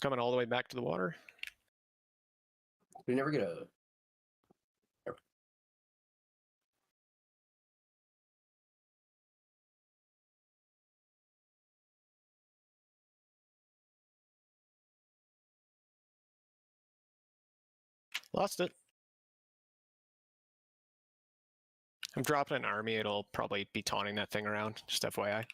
coming all the way back to the water. We never get a. Lost it. I'm dropping an army. It'll probably be taunting that thing around. Just FYI.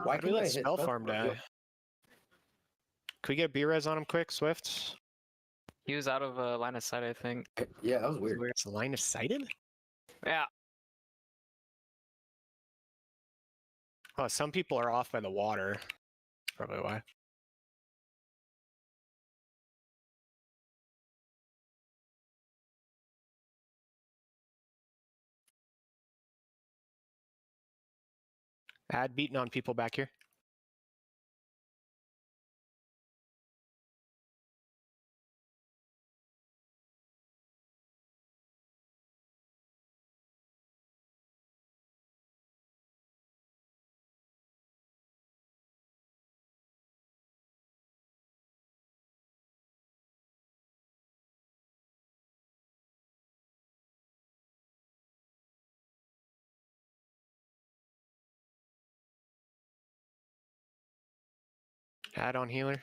Why How do we can't I let hit spell farm die? Could we get B-res on him quick, Swift? He was out of line of sight, I think. Yeah, that was weird. It's line of sighted? Yeah. Oh, some people are off by the water. That's probably why. Add beating on people back here. Add on healer.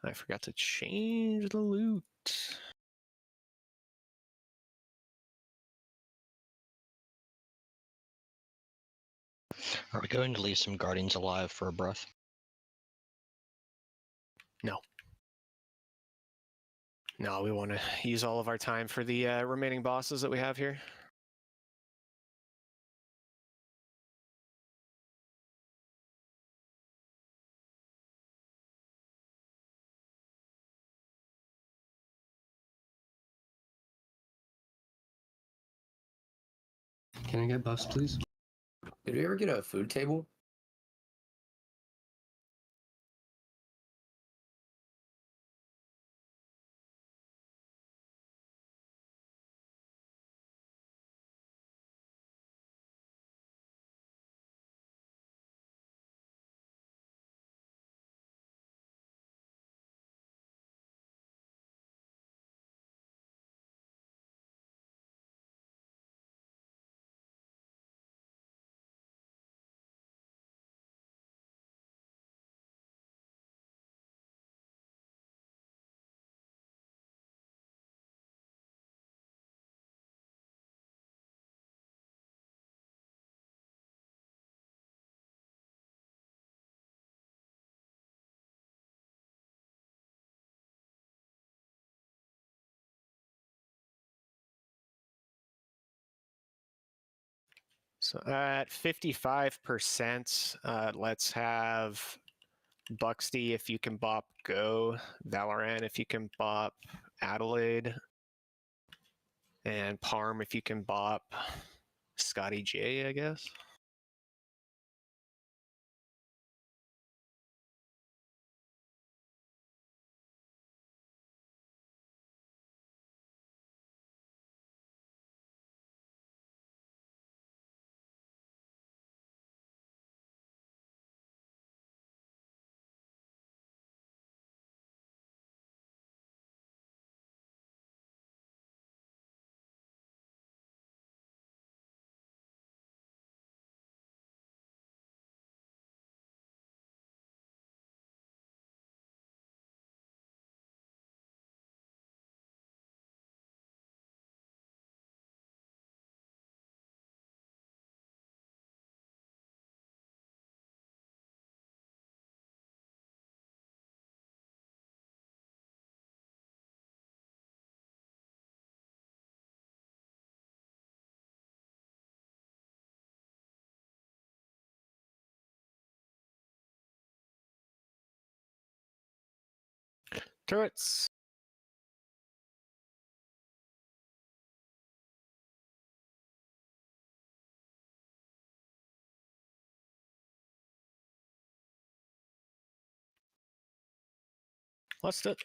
I forgot to change the loot. Are we going to leave some guardians alive for a breath? No. No, we want to use all of our time for the remaining bosses that we have here. Can I get buffs, please? Did we ever get a food table? So at 55%, let's have Buxty if you can bop Go, Valorant if you can bop Adelaide, and Parm if you can bop Scotty J, I guess. Turrets. Lost it.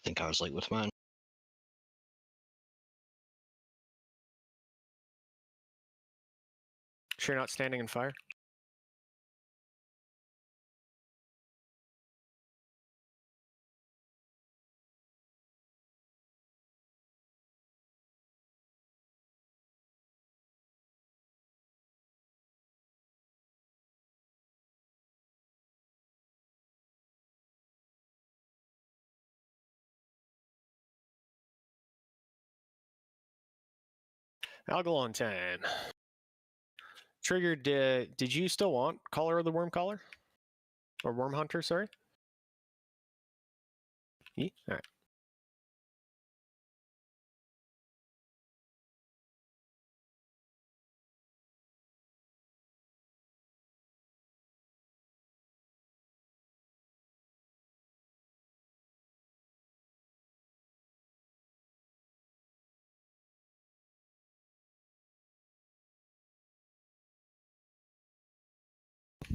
Think I was late with mine. Sure, you're not standing in fire. Algalon time. Trigger, did you still want Caller of the Worm Caller? Or Worm Hunter, sorry? Alright.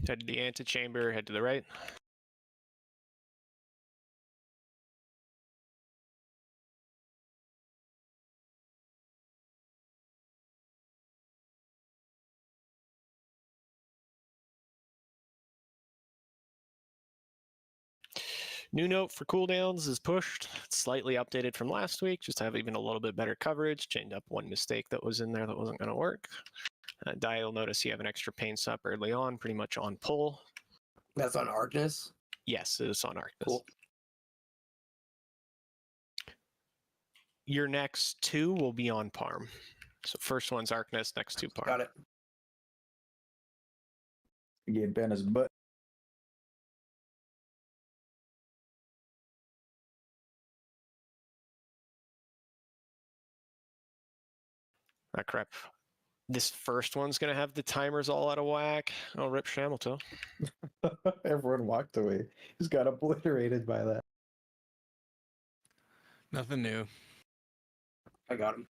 Head to the antechamber, head to the right. New note for cooldowns is pushed. It's slightly updated from last week, just to have even a little bit better coverage. Chained up one mistake that was in there that wasn't going to work. Die, you'll notice you have an extra pain sup early on, pretty much on pull. That's on Arcness? Yes, it is on Arcness. Cool. Your next two will be on Parm. So first one's Arcness, next two Parm. Got it. Get Ben his butt. Ah, crap. This first one's going to have the timers all out of whack. Oh, rip Shamilton. Everyone walked away. He's got obliterated by that. Nothing new. I got him.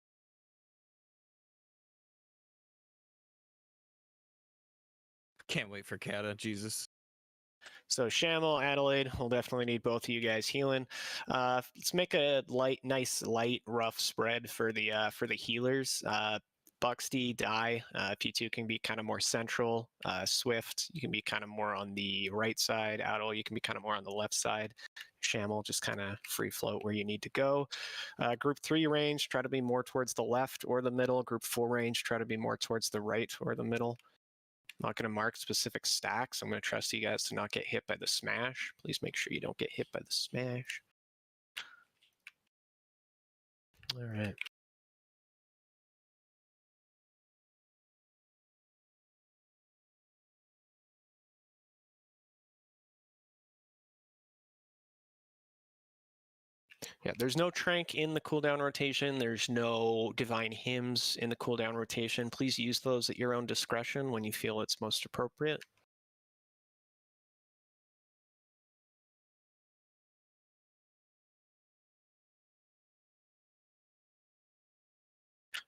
Can't wait for Kata. Jesus. So Shamil, Adelaide, we'll definitely need both of you guys healing. Let's make a nice light, rough spread for the healers. Buxty, Die, if you two can be kind of more central. Swift, you can be kind of more on the right side. Adel, you can be kind of more on the left side. Shamil, just kind of free float where you need to go. Group 3 range, try to be more towards the left or the middle. Group 4 range, try to be more towards the right or the middle. I'm not going to mark specific stacks. I'm going to trust you guys to not get hit by the smash. Please make sure you don't get hit by the smash. All right. Yeah, there's no Trank in the cooldown rotation. There's no Divine Hymns in the cooldown rotation. Please use those at your own discretion when you feel it's most appropriate.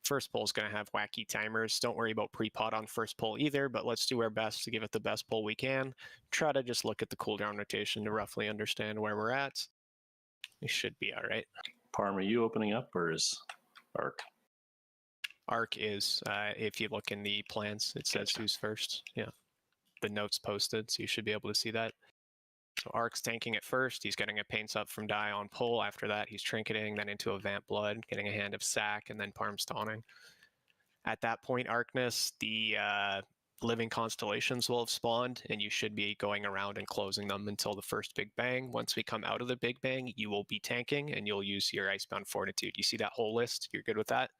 First pull is going to have wacky timers. Don't worry about pre-pot on first pull either, but let's do our best to give it the best pull we can. Try to just look at the cooldown rotation to roughly understand where we're at. We should be all right. Parm, are you opening up or is Arc? Arc is, if you look in the plans, it says Gotcha. who's first. Yeah. The note's posted, so you should be able to see that. So Arc's tanking it first. He's getting a paints up from Die on pull. After that, he's trinketing, then into a Vamp Blood, getting a hand of Sack, and then Parm's taunting. At that point, Arcnus, the living constellations will have spawned, and you should be going around and closing them until the first Big Bang. Once we come out of the Big Bang, you will be tanking, and you'll use your Icebound Fortitude. You see that whole list? You're good with that?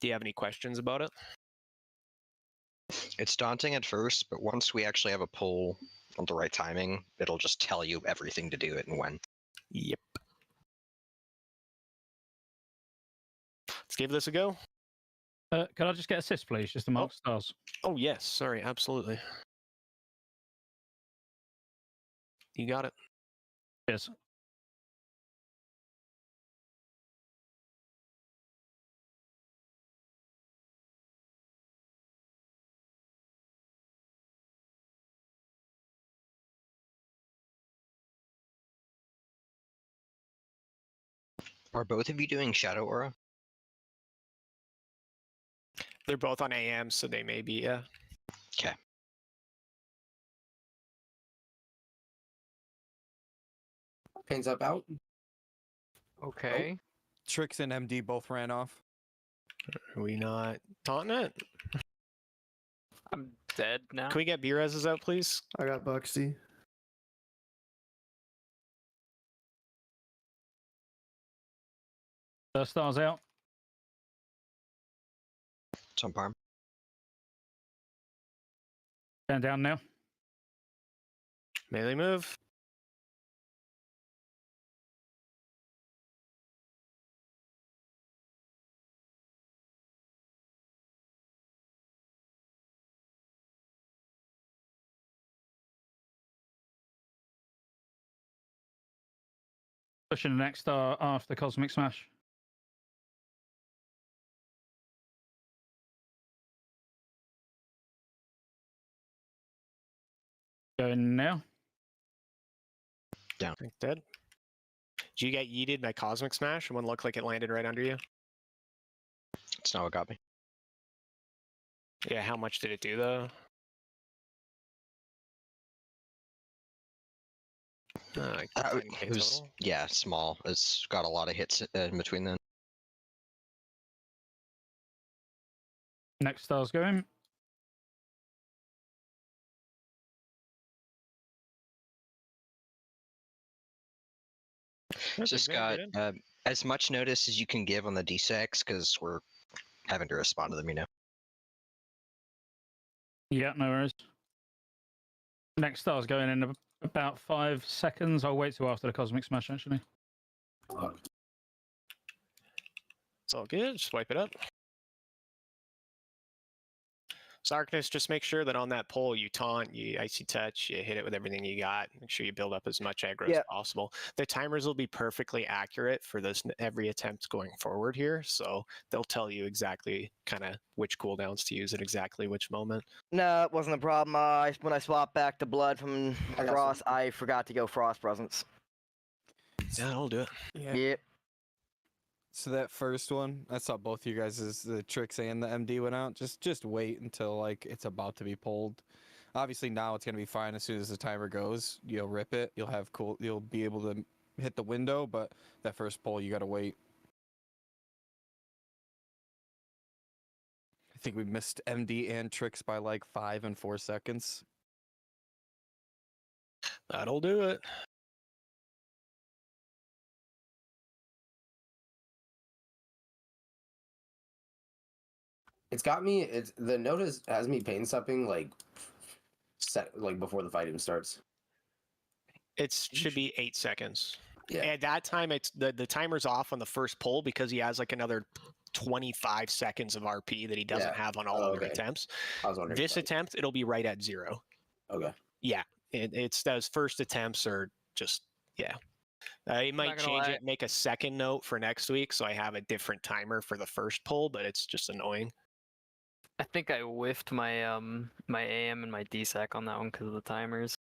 Do you have any questions about it? It's daunting at first, but once we actually have a pull on the right timing, it'll just tell you everything to do it and when. Yep. Let's give this a go. Could I just get assist, please? Just to mark stars. Oh, yes. Sorry. Absolutely. You got it. Yes. Are both of you doing Shadow Aura? They're both on AM, so they may be, yeah. Okay. Pains up out. Okay. Trix and MD both ran off. Are we not taunting it? I'm dead now. Can we get B-Reses out, please? I got Buxty. Stars out. It's on Parm. Down now. Melee move. Pushing the next star after Cosmic Smash. Going now. I think dead. Did you get yeeted by Cosmic Smash? One looked like it landed right under you. It's not what got me. Yeah, how much did it do, though? Like It 10K was, total? yeah, small. It's got a lot of hits in between then. Next star's going. Just got as much notice as you can give on the D6 because we're having to respond to them, you know. Yeah, no worries. Next star's going in about 5 seconds. I'll wait till after the Cosmic Smash, actually. It's all good. Just wipe it up. So Arcnus, just make sure that on that pole you taunt, you icy touch, you hit it with everything you got. Make sure you build up as much aggro as possible. The timers will be perfectly accurate for this every attempt going forward here, so they'll tell you exactly kind of which cooldowns to use at exactly which moment. No, it wasn't a problem. When I swapped back to Blood from I got Frost, I forgot to go Frost Presence. Yeah, I'll do it. Yeah. Yep. So that first one, I saw both you guys' the Trix and the MD went out. Just wait until like it's about to be pulled. Obviously now it's gonna be fine as soon as the timer goes. You'll rip it. You'll be able to hit the window, but that first pull you gotta wait. I think we missed MD and Trix by like 5 and 4 seconds. That'll do it. It's got me. It's the note has me pain supping like before the fight even starts. It should be 8 seconds. Yeah. At that time, it's the timer's off on the first pull because he has like another 25 seconds of RP that he doesn't have on all other attempts. I was wondering. This attempt, it'll be right at 0. Okay. Yeah, it's those first attempts are just, yeah. It might gonna change lie. it, make a second note for next week, so I have a different timer for the first pull, but it's just annoying. I think I whiffed my my AM and my DSAC on that one because of the timers.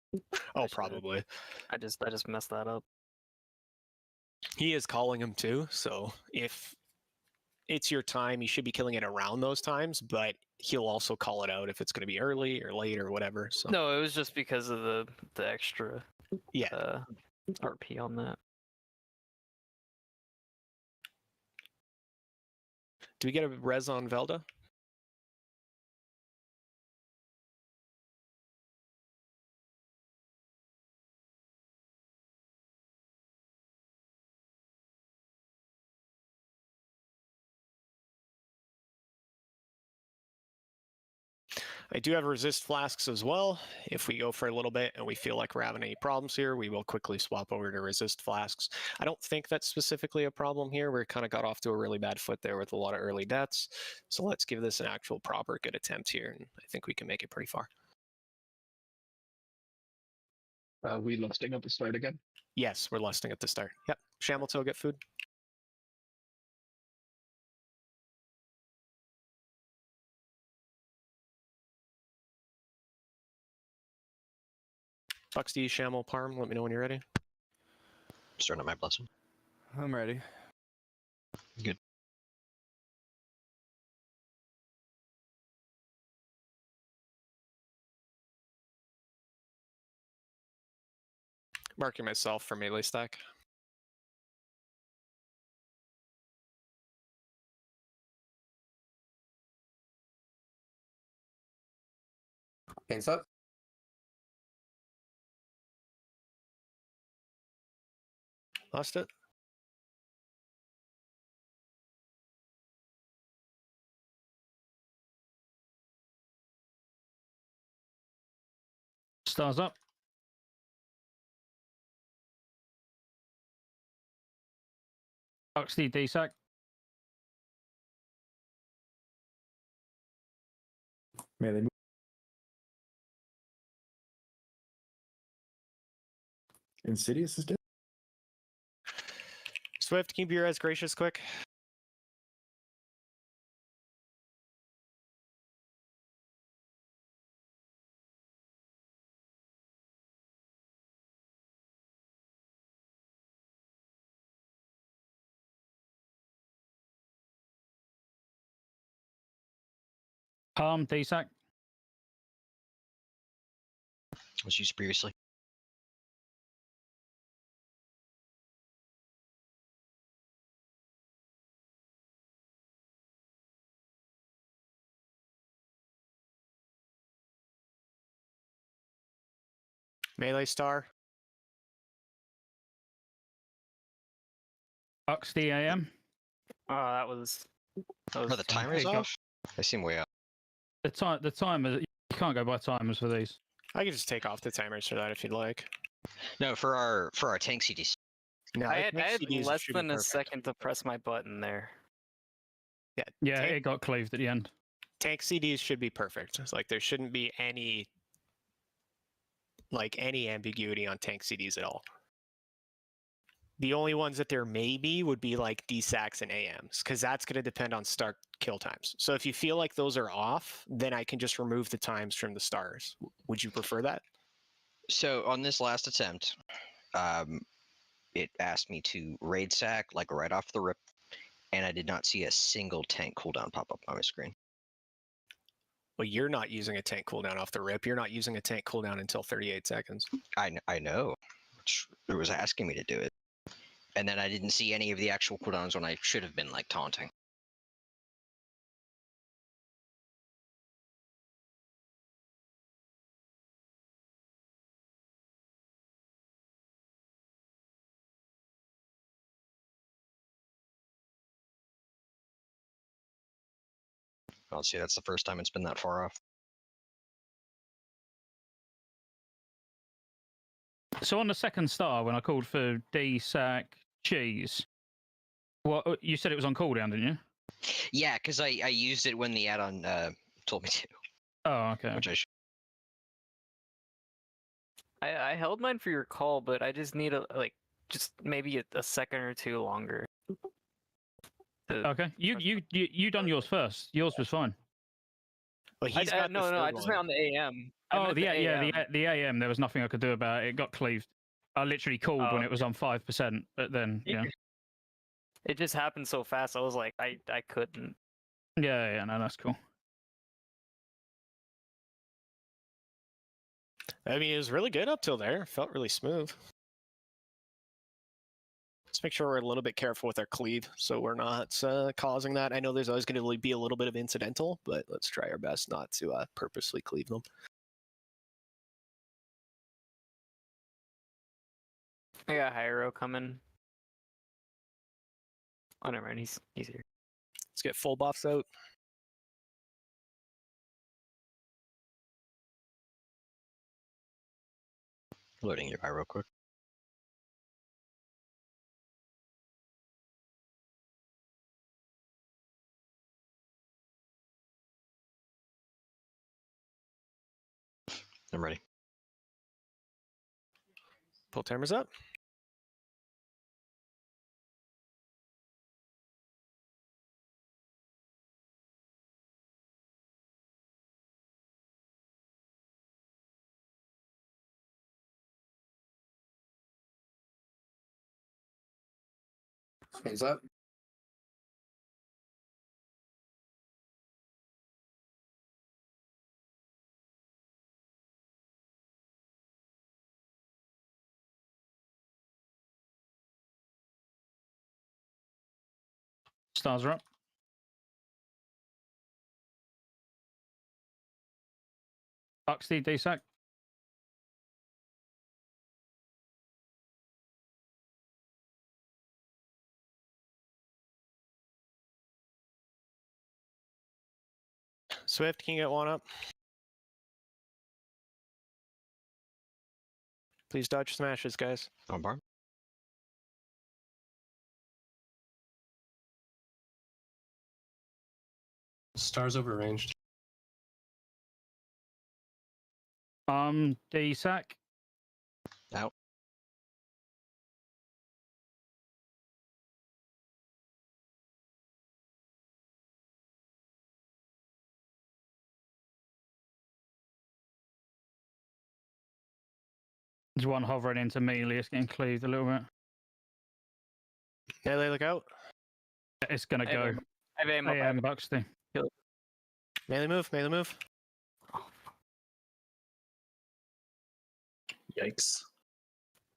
Oh, probably. I just messed that up. He is calling him too, so if it's your time, you should be killing it around those times, but he'll also call it out if it's going to be early or late or whatever. So No, it was just because of the extra yeah, RP on that. Do we get a res on Velda? I do have resist flasks as well. If we go for a little bit and we feel like we're having any problems here, we will quickly swap over to resist flasks. I don't think that's specifically a problem here. We kind of got off to a really bad foot there with a lot of early deaths. So let's give this an actual proper good attempt here, and I think we can make it pretty far. We lusting at the start again. Yes, we're lusting at the start. Yep. Shamilto, get food. Buxty, Shamil, Parm, let me know when you're ready. Starting at my blessing. I'm ready. Good. Marking myself for melee stack. Paints up. Lost it. Stars up. Buxty, DSAC. Melee move. Insidious is dead. Swift, keep your res gracious quick. Palm, DSAC. Was used previously. Melee star. Buxty, AM. Oh, that was. Are the fun. timers There you go. off? They seem way out. The timer. You can't go by timers for these. I can just take off the timers for that if you'd like. No, for our tank CDs. No, I had CDs less should be than a perfect. second to press my button there. Yeah, Tank- it got cleaved at the end. Tank CDs should be perfect. It's like there shouldn't be any ambiguity on tank CDs at all. The only ones that there may be would be like DSACs and AMs, because that's going to depend on start kill times. So if you feel like those are off, then I can just remove the times from the stars. Would you prefer that? So on this last attempt, it asked me to raid sack like right off the rip, and I did not see a single tank cooldown pop up on my screen. Well, you're not using a tank cooldown off the rip. You're not using a tank cooldown until 38 seconds. I know. It was asking me to do it. And then I didn't see any of the actual cooldowns when I should have been like taunting. I'll see, that's the first time it's been that far off. So on the second star, when I called for DSAC cheese, what you said it was on cooldown, didn't you? Yeah, because I used it when the add-on told me to, Oh, okay. which I should. I held mine for your call, but I just need just maybe a second or two longer. Okay, you done yours first. Yours was fine. Well, he's got no, the I third just one. meant on the AM. I Oh, meant the AM. There was nothing I could do about it. It got cleaved. I literally called when it was on 5%, but then yeah. It just happened so fast. I was like, I couldn't. Yeah, no, that's cool. I mean, it was really good up till there. Felt really smooth. make sure we're a little bit careful with our cleave, so we're not causing that. I know there's always going to be a little bit of incidental, but let's try our best not to purposely cleave them. I got Hyro coming. Oh, never mind. He's here. Let's get full buffs out. Loading your eye real quick. I'm ready. Pull timers up. Hands up. Stars are up. Buxty, DSAC. Swift, can you get one up? Please dodge smashes, guys. On bar. Stars overranged. DSAC. Out. There's one hovering into melee. It's getting cleaved a little bit. Melee, look out. It's going to go. I have aim up. I have Buxty. Melee move, melee move. Yikes.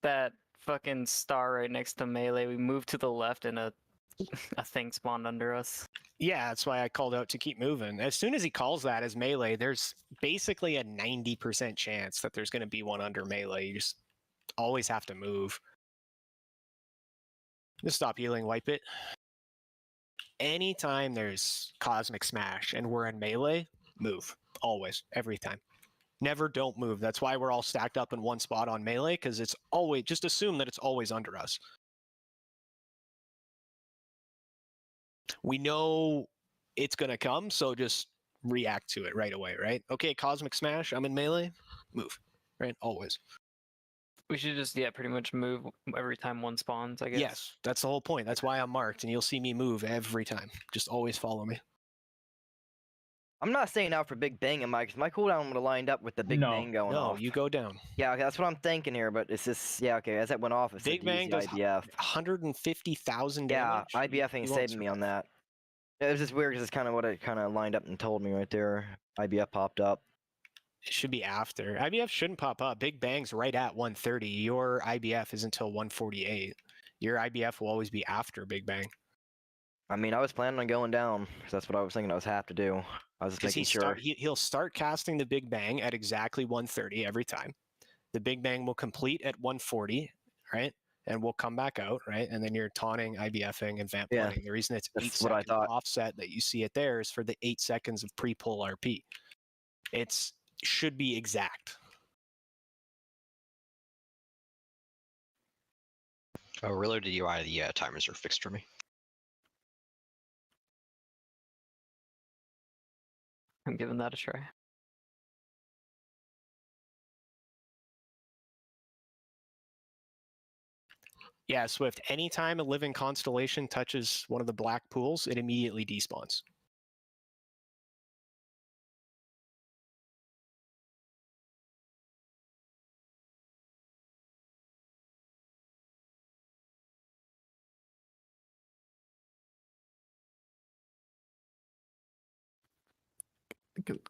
that fucking star right next to melee. We moved to the left and a thing spawned under us. Yeah, that's why I called out to keep moving. As soon as he calls that as melee, there's basically a 90% chance that there's going to be one under melee. You just always have to move. Just stop healing, wipe it. Anytime there's Cosmic Smash and we're in melee, move. Always, every time. Never don't move. That's why we're all stacked up in one spot on melee, because it's always, just assume that it's always under us. We know it's going to come, so just react to it right away, right? Okay, Cosmic Smash, I'm in melee, move, right? Always. We should just, yeah, pretty much move every time one spawns, I guess. Yes, that's the whole point. That's why I'm marked, and you'll see me move every time. Just always follow me. I'm not saying out for Big Bang and because my cooldown would have lined up with the Big Bang going No, off. you go down. Yeah, okay, that's what I'm thinking here, but it's just, yeah, okay, as that went off, it's Big Bang does 150,000 yeah, damage. IBF ain't You won't saving me on survive. that. It was just weird because it's kind of what it kind of lined up and told me right there. IBF popped up. It should be after. IBF shouldn't pop up. Big Bang's right at 130. Your IBF is until 148. Your IBF will always be after Big Bang. I mean, I was planning on going down. 'Cause that's what I was thinking I was have to do. I was just Because making sure. he'll start casting the Big Bang at exactly 130 every time. The Big Bang will complete at 140, right? And we'll come back out, right? And then you're taunting, IBFing, and vamp Yeah, putting. The reason it's 8 that's what I seconds thought. offset that you see it there is for the 8 seconds of pre-pull RP. It's should be exact. Oh, reloaded UI, the timers are fixed for me. I'm giving that a try. Yeah, Swift, anytime a living constellation touches one of the black pools, it immediately despawns.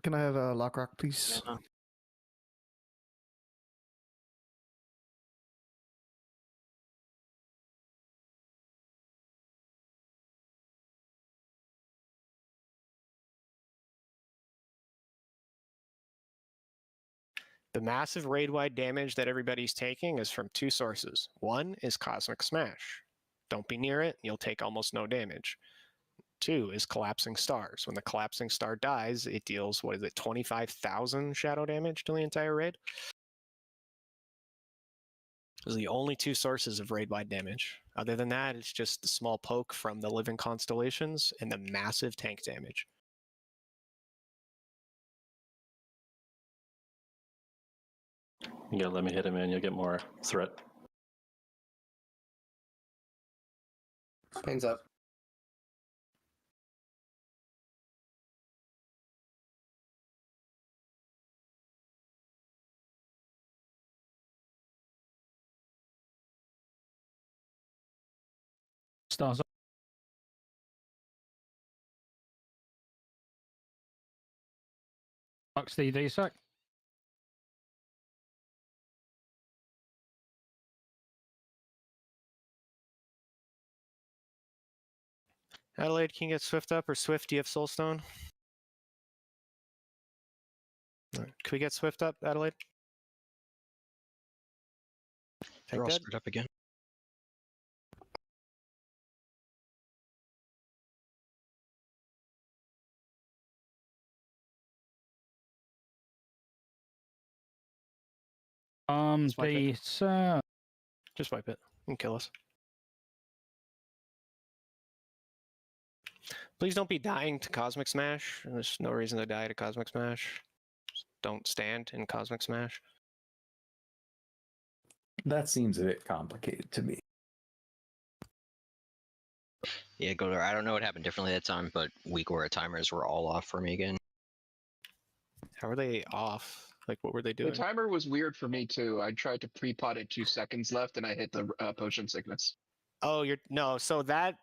Can I have a lock rock, please? Yeah. The massive raid-wide damage that everybody's taking is from two sources. One is Cosmic Smash. Don't be near it, you'll take almost no damage. Two is Collapsing Stars. When the Collapsing Star dies, it deals, 25,000 shadow damage to the entire raid? Those are the only two sources of raid-wide damage. Other than that, it's just the small poke from the living constellations and the massive tank damage. You gotta let me hit him in, you'll get more threat. Pain's up. Stars up. Bucks the DSAC. Adelaide, can you get Swift up? Or Swift, do you have Soulstone? Can we get Swift up, Adelaide? They're all Tank dead? screwed up again. Swipe it. DSAC. Just wipe it and kill us. Please don't be dying to Cosmic Smash. There's no reason to die to Cosmic Smash. Just don't stand in Cosmic Smash. That seems a bit complicated to me. Yeah, Goldar, I don't know what happened differently that time, but weak aura timers were all off for me again. How are they off? Like, what were they The doing? timer was weird for me too. I tried to pre-pot at 2 seconds left, and I hit the potion sickness. Oh, no. So that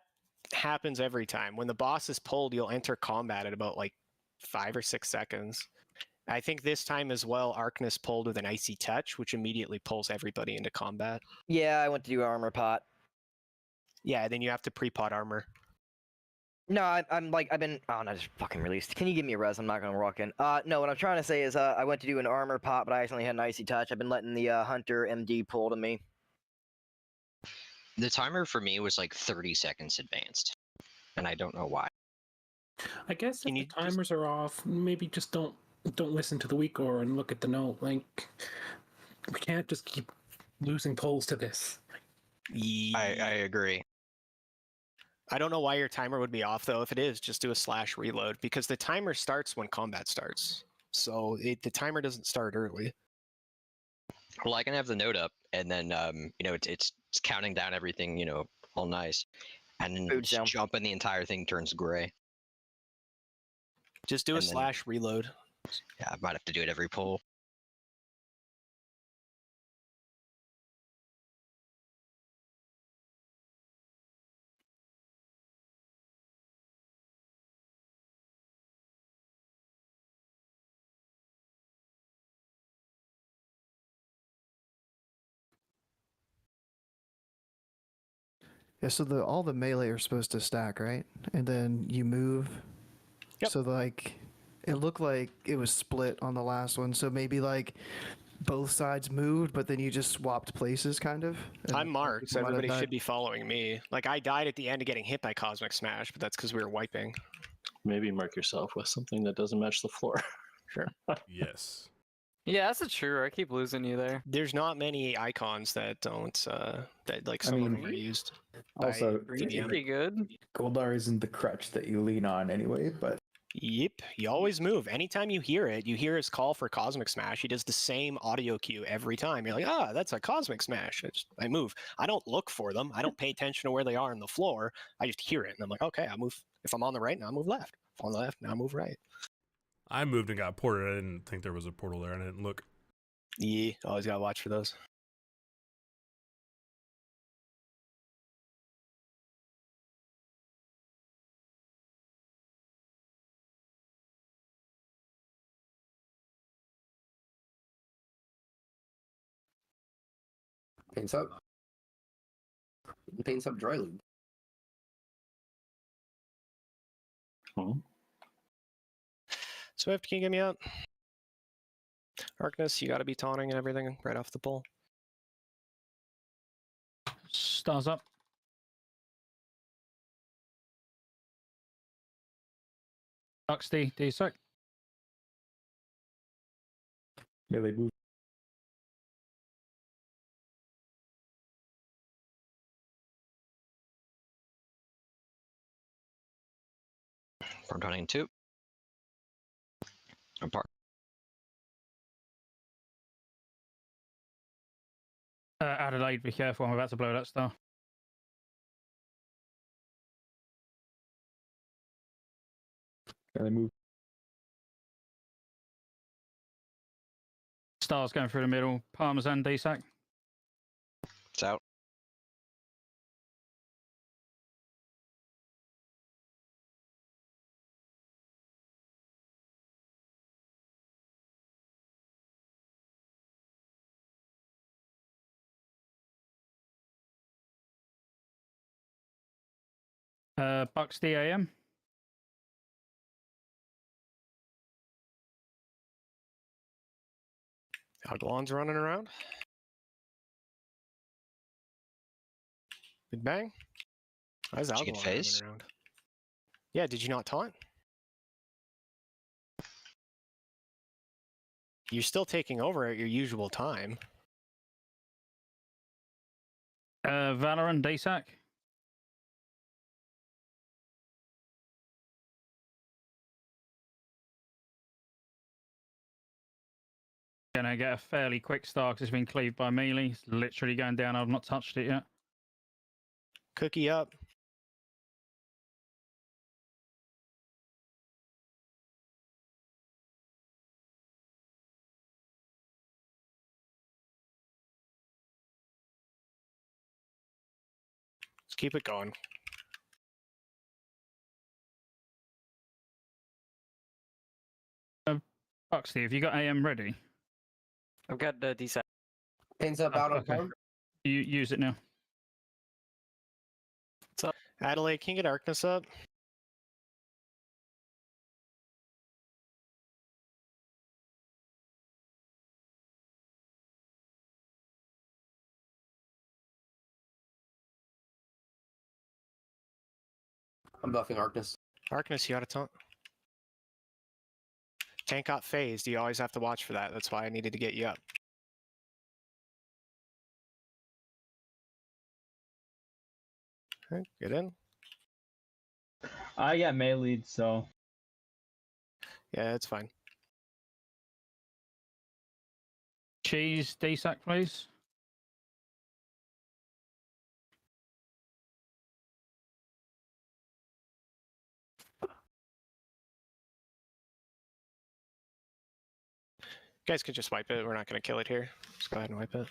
happens every time. When the boss is pulled, you'll enter combat at about like 5 or 6 seconds. I think this time as well, Arcness pulled with an Icy Touch, which immediately pulls everybody into combat. Yeah, I went to do armor pot. Yeah, then you have to pre-pot armor. No, I'm like, I've been, oh, no, just fucking released. Can you give me a res? I'm not gonna walk in. No, what I'm trying to say is, I went to do an armor pot, but I accidentally had an icy touch. I've been letting the hunter MD pull to me. The timer for me was like 30 seconds advanced, and I don't know why. I guess if the timers are off, maybe just don't listen to the weak aura and look at the note. Like, we can't just keep losing polls to this. I agree. I don't know why your timer would be off, though. If it is, just do a / reload, because the timer starts when combat starts. So the timer doesn't start early. Well, I can have the note up, and then it's counting down everything, all nice, and then just jump and the entire thing turns gray. Just do a / reload. Yeah, I might have to do it every pull. Yeah, so all the melee are supposed to stack, right? And then you move. Yep. So like, it looked like it was split on the last one. So maybe like both sides moved, but then you just swapped places, kind of. I'm marked, so everybody should be following me. Like, I died at the end of getting hit by Cosmic Smash, but that's because we were wiping. Maybe mark yourself with something that doesn't match the floor. Sure. Yes. Yeah, that's true. I keep losing you there. There's not many icons that don't that like some of them are used. Also, Pretty good. Goldar isn't the crutch that you lean on anyway, but Yep, you always move. Anytime you hear it, you hear his call for Cosmic Smash. He does the same audio cue every time. You're like, that's a Cosmic Smash. I move. I don't look for them. I don't pay attention to where they are on the floor. I just hear it, and I'm like, okay, I move. If I'm on the right, now I move left. If I'm on the left, now I move right. I moved and got ported. I didn't think there was a portal there, and I didn't look. Yeah, always gotta watch for those. Paints up. Paints up dry lube. Swift, can you get me out? Arcness, you got to be taunting and everything right off the pull. Stars up. Buxty, D-Sec. Melee move. From taunting 2. Apart. Adelaide, be careful. I'm about to blow that star. Melee move. Stars going through the middle. Parmesan, D-Sac. It's out. Buxty, AM. Aguilon's running around. Big bang. How's Did you get Aguilon running phased? around? Yeah, did you not taunt? You're still taking over at your usual time. Valorant, D-Sac. Gonna get a fairly quick star because it's been cleaved by melee. It's literally going down. I've not touched it yet. Cookie up. Let's keep it going. Buxty, have you got AM ready? I've got the D-Sac. Paints up out on Okay. time. You use it now. Adelaide, can you get Arcness up? I'm buffing Arcness. Arcness, you got a taunt. Tank got phased. You always have to watch for that. That's why I needed to get you up. Okay, get in. I got melee, so. Yeah, it's fine. Cheese, D-Sac, please. You guys could just wipe it. We're not going to kill it here. Just go ahead and wipe it.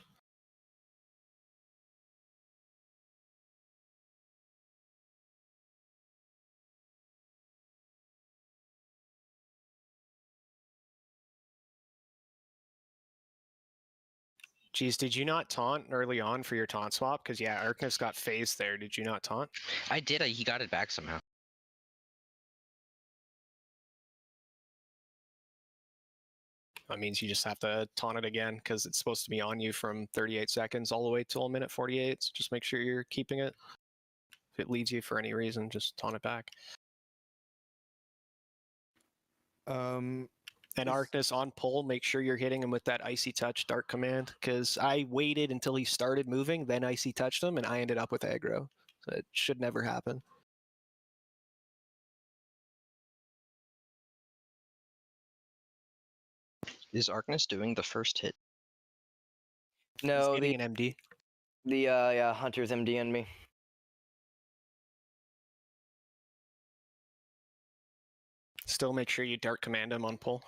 Geez, did you not taunt early on for your taunt swap? Because yeah, Arcness got phased there. Did you not taunt? I did. He got it back somehow. That means you just have to taunt it again because it's supposed to be on you from 38 seconds all the way till a minute 48. So just make sure you're keeping it. If it leaves you for any reason, just taunt it back. And Arcness on pull, make sure you're hitting him with that Icy Touch Dark Command, because I waited until he started moving, then Icy Touched him, and I ended up with aggro. So it should never happen. Is Arcness doing the first hit? No, He's getting an MD. The yeah, Hunter's MDing me. Still make sure you Dark Command him on pull.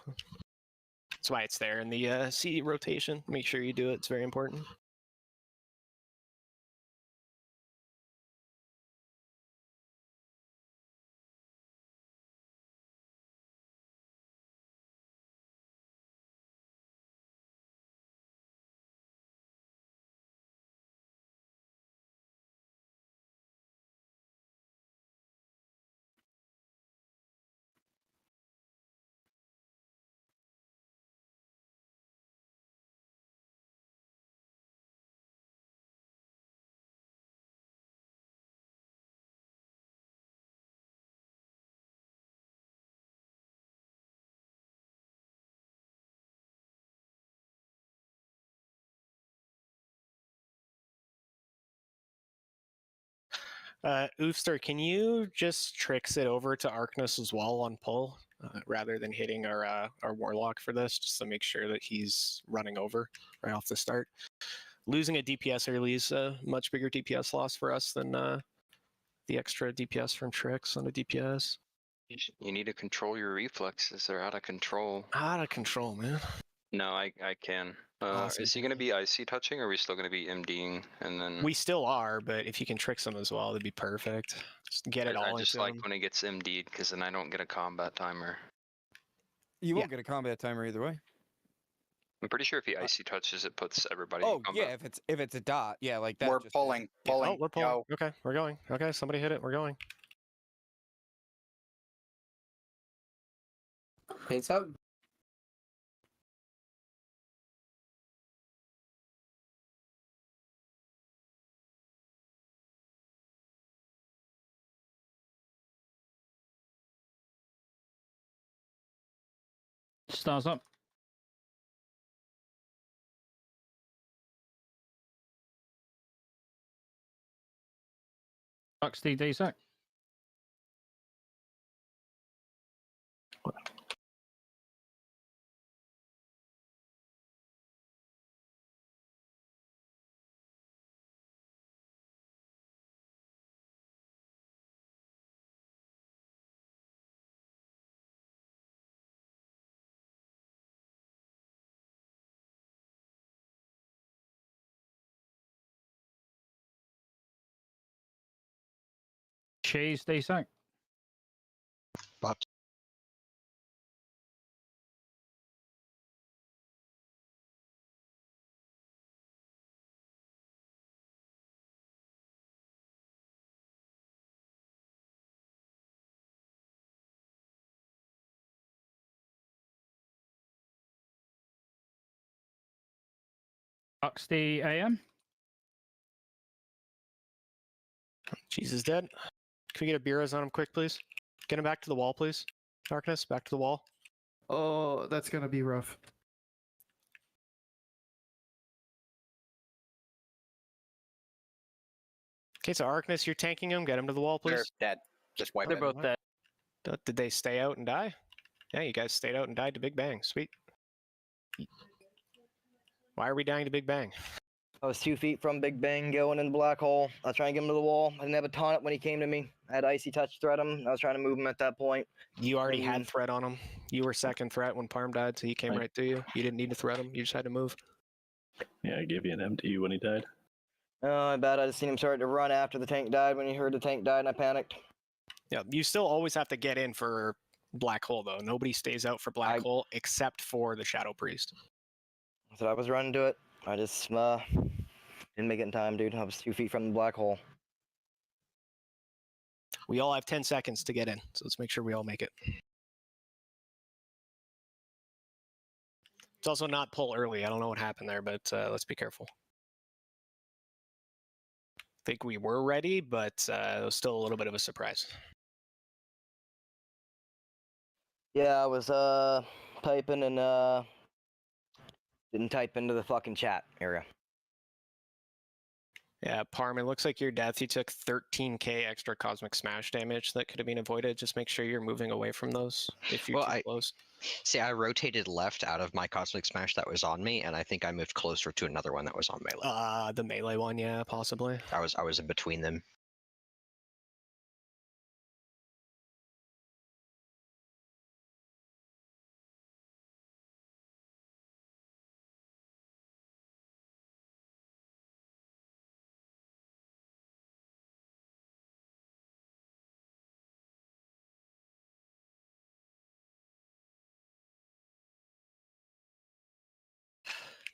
That's why it's there in the C rotation. Make sure you do it. It's very important. Oofster, can you just tricks it over to Arcnus as well on pull, rather than hitting our Warlock for this, just to make sure that he's running over right off the start. Losing a DPS early is a much bigger DPS loss for us than the extra DPS from tricks on a DPS. You need to control your reflexes. They're out of control. Out of control, man. No, I can. Awesome. Is he going to be icy touching, or are we still going to be MDing? And then We still are, but if you can trick some as well, that'd be perfect. Just get it all I just into like him. when he gets MD'd, because then I don't get a combat timer. You won't get a combat timer either way. I'm pretty sure if he icy touches, it puts everybody Oh in combat. yeah, if it's a dot, yeah, like that. We're just pulling. Yeah. Oh, we're pulling. Okay, we're going. Okay, somebody hit it. We're going. Paints up. Stars up. Bucks DD sack. Cheese D sack. Popped. Bucks D AM. Jesus dead. Can we get a Beerus on him quick, please? Get him back to the wall, please. Darkness, back to the wall. Oh, that's gonna be rough. Okay, so Arcnus, you're tanking him. Get him to the wall, They're please. dead. Just wipe They're it. both dead. Did they stay out and die? Yeah, you guys stayed out and died to Big Bang. Sweet. Why are we dying to Big Bang? I was 2 feet from Big Bang going in the black hole. I was trying to get him to the wall. I didn't have a taunt when he came to me. I had icy touch threat him. I was trying to move him at that point. You already had threat on him. You were second threat when Parm died, so he came right through you. You didn't need to threat him. You just had to move. Yeah, I gave you an MD when he died. Oh, I bet I just seen him start to run after the tank died. When he heard the tank died, and I panicked. Yeah, you still always have to get in for Black Hole, though. Nobody stays out for Black Hole except for the Shadow Priest. So I was running to it. I just didn't make it in time, dude. I was 2 feet from the black hole. We all have 10 seconds to get in, so let's make sure we all make it. It's also not pull early. I don't know what happened there, but let's be careful. I think we were ready, but it was still a little bit of a surprise. Yeah, I was typing and didn't type into the fucking chat area. Yeah, Parm, it looks like your death, you took 13k extra Cosmic Smash damage that could have been avoided. Just make sure you're moving away from those if you're too close. See, I rotated left out of my Cosmic Smash that was on me, and I think I moved closer to another one that was on melee. The melee one, yeah, possibly. I was in between them.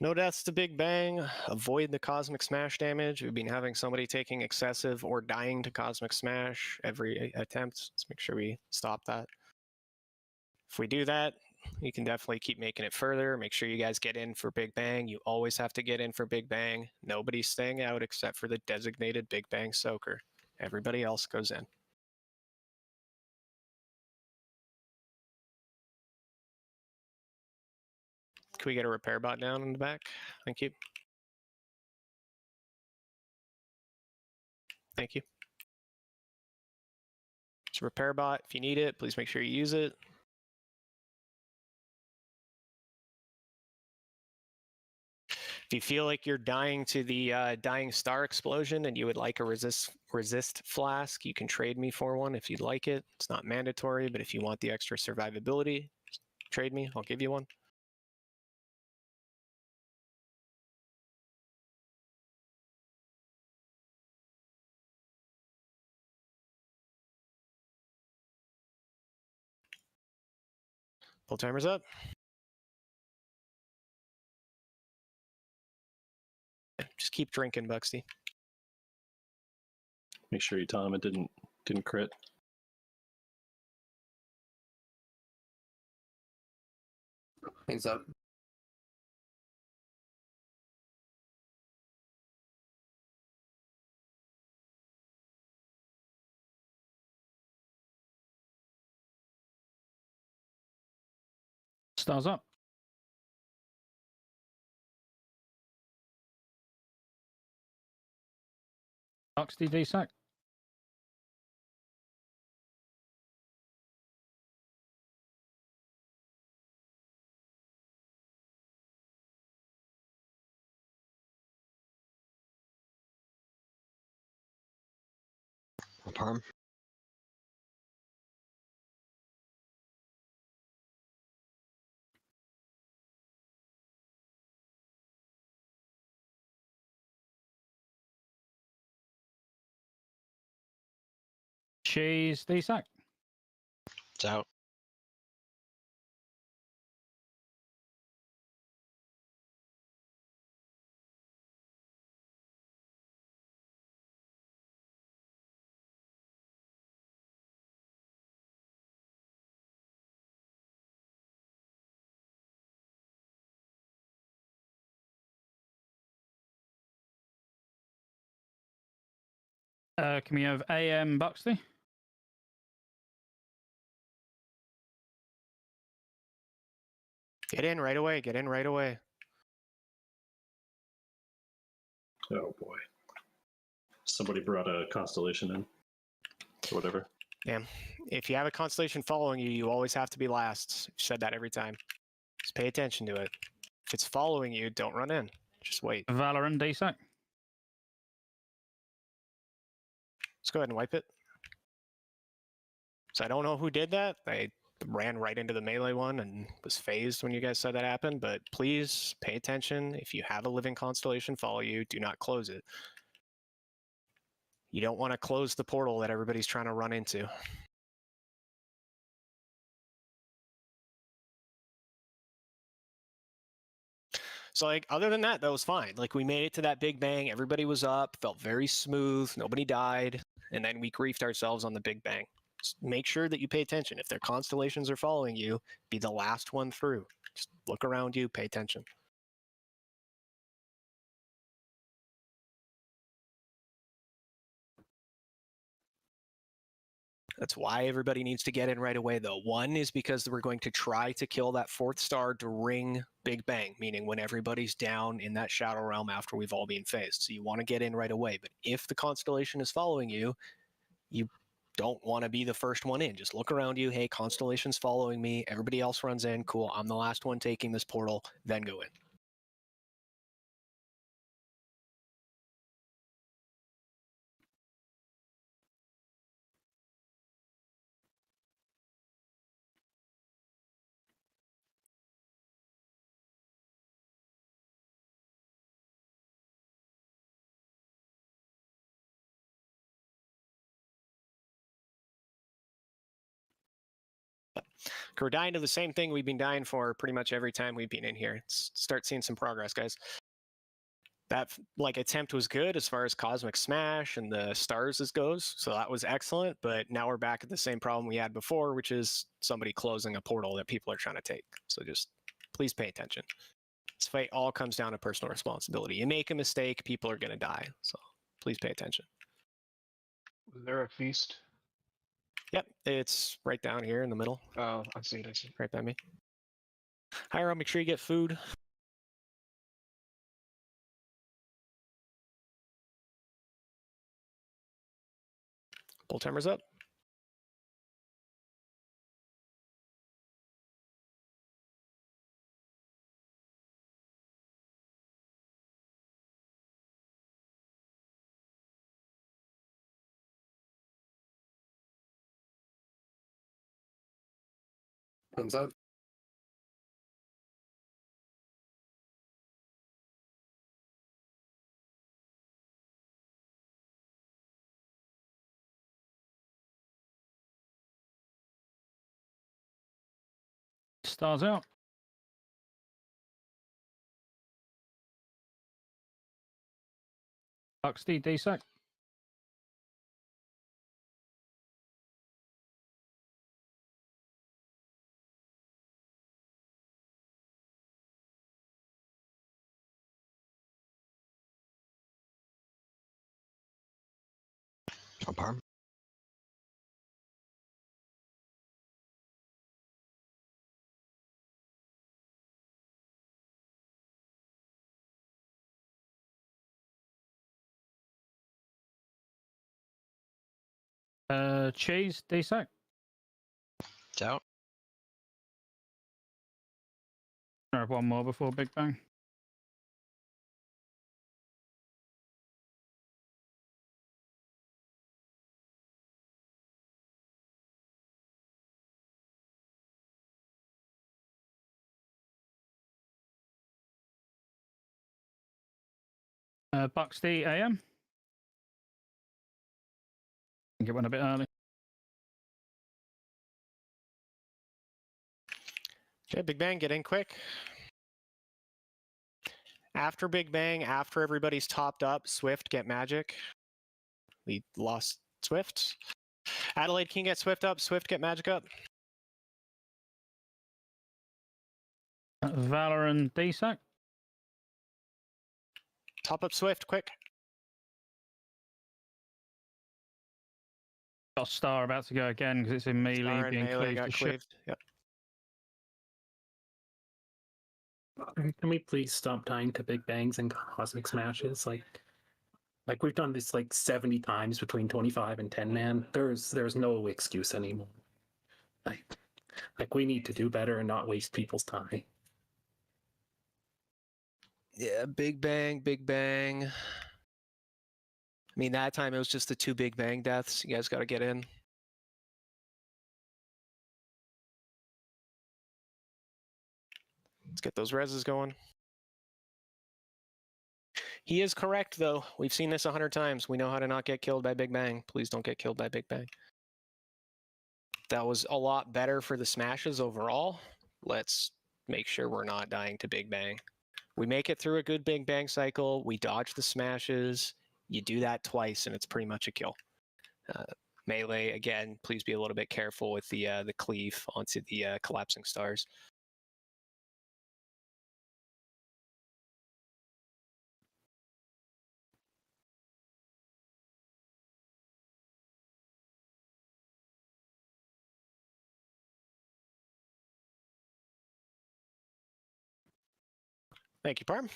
No deaths to Big Bang. Avoid the Cosmic Smash damage. We've been having somebody taking excessive or dying to Cosmic Smash every attempt. Let's make sure we stop that. If we do that, you can definitely keep making it further. Make sure you guys get in for Big Bang. You always have to get in for Big Bang. Nobody's staying out except for the designated Big Bang soaker. Everybody else goes in. Can we get a repair bot down in the back? Thank you. Thank you. It's a repair bot. If you need it, please make sure you use it. If you feel like you're dying to the dying star explosion and you would like a resist flask, you can trade me for one if you'd like it. It's not mandatory, but if you want the extra survivability, trade me. I'll give you one. Pull timers up. Just keep drinking, Buxty. Make sure you tell him it didn't crit. Thanks up. Stars up. Buxty DSAC. Parm. Cheese DSAC. It's out. Can we have AM Buxley? Get in right away. Get in right away. Oh boy. Somebody brought a constellation in. Or whatever. Yeah. If you have a constellation following you, you always have to be last. I've said that every time. Just pay attention to it. If it's following you, don't run in. Just wait. Valorant DSAC. Let's go ahead and wipe it. So I don't know who did that. I ran right into the melee one and was phased when you guys said that happened, but please pay attention. If you have a living constellation follow you, do not close it. You don't want to close the portal that everybody's trying to run into. So like other than that, that was fine. Like we made it to that big bang, everybody was up, felt very smooth, nobody died, and then we griefed ourselves on the big bang. Just make sure that you pay attention. If their constellations are following you, be the last one through. Just look around you, pay attention. That's why everybody needs to get in right away, though. One is because we're going to try to kill that fourth star during Big Bang, meaning when everybody's down in that shadow realm after we've all been phased. So you want to get in right away. But if the constellation is following you, you don't want to be the first one in. Just look around you. Hey, constellation's following me. Everybody else runs in. Cool. I'm the last one taking this portal. Then go in. We're dying to the same thing we've been dying for pretty much every time we've been in here. Start seeing some progress, guys. That like attempt was good as far as Cosmic Smash and the stars goes, so that was excellent. But now we're back at the same problem we had before, which is somebody closing a portal that people are trying to take. So just please pay attention. This fight all comes down to personal responsibility. You make a mistake, people are going to die. So please pay attention. Was there a feast? Yep, it's right down here in the middle. Oh, I see it. I see it. Right by me. Hyro, make sure you get food. Pull timers up. Hands up. Stars out. Buxty, DSAC. On par. Cheese, DSAC. It's out. I have one more before Big Bang. Buxty, AM. I think it went a bit early. Okay, Big Bang, get in quick. After Big Bang, after everybody's topped up, Swift, get magic. We lost Swift. Adelaide, can you get Swift up? Swift, get magic up. Valorant, DSAC. Top up Swift, quick. Got Star about to go again because it's in melee Star and being melee cleaved got to shit. cleaved. Yep. Can we please stop dying to Big Bangs and Cosmic Smashes? Like we've done this like 70 times between 25 and 10 man. There's no excuse anymore. Like we need to do better and not waste people's time. Yeah, Big Bang, Big Bang. I mean, that time it was just the 2 Big Bang deaths. You guys got to get in. Let's get those reses going. He is correct, though. We've seen this 100 times. We know how to not get killed by Big Bang. Please don't get killed by Big Bang. That was a lot better for the smashes overall. Let's make sure we're not dying to Big Bang. We make it through a good Big Bang cycle. We dodge the smashes. You do that twice, and it's pretty much a kill. Melee, again, please be a little bit careful with the cleave onto the collapsing stars. Thank you, Parm.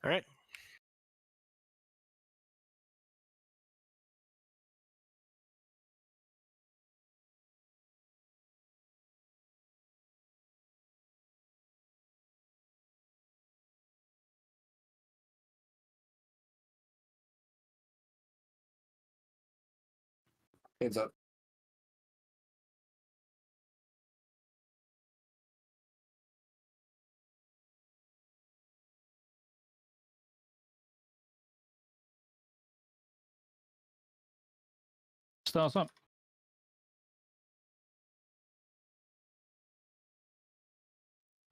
All right. Hands up. Stars up.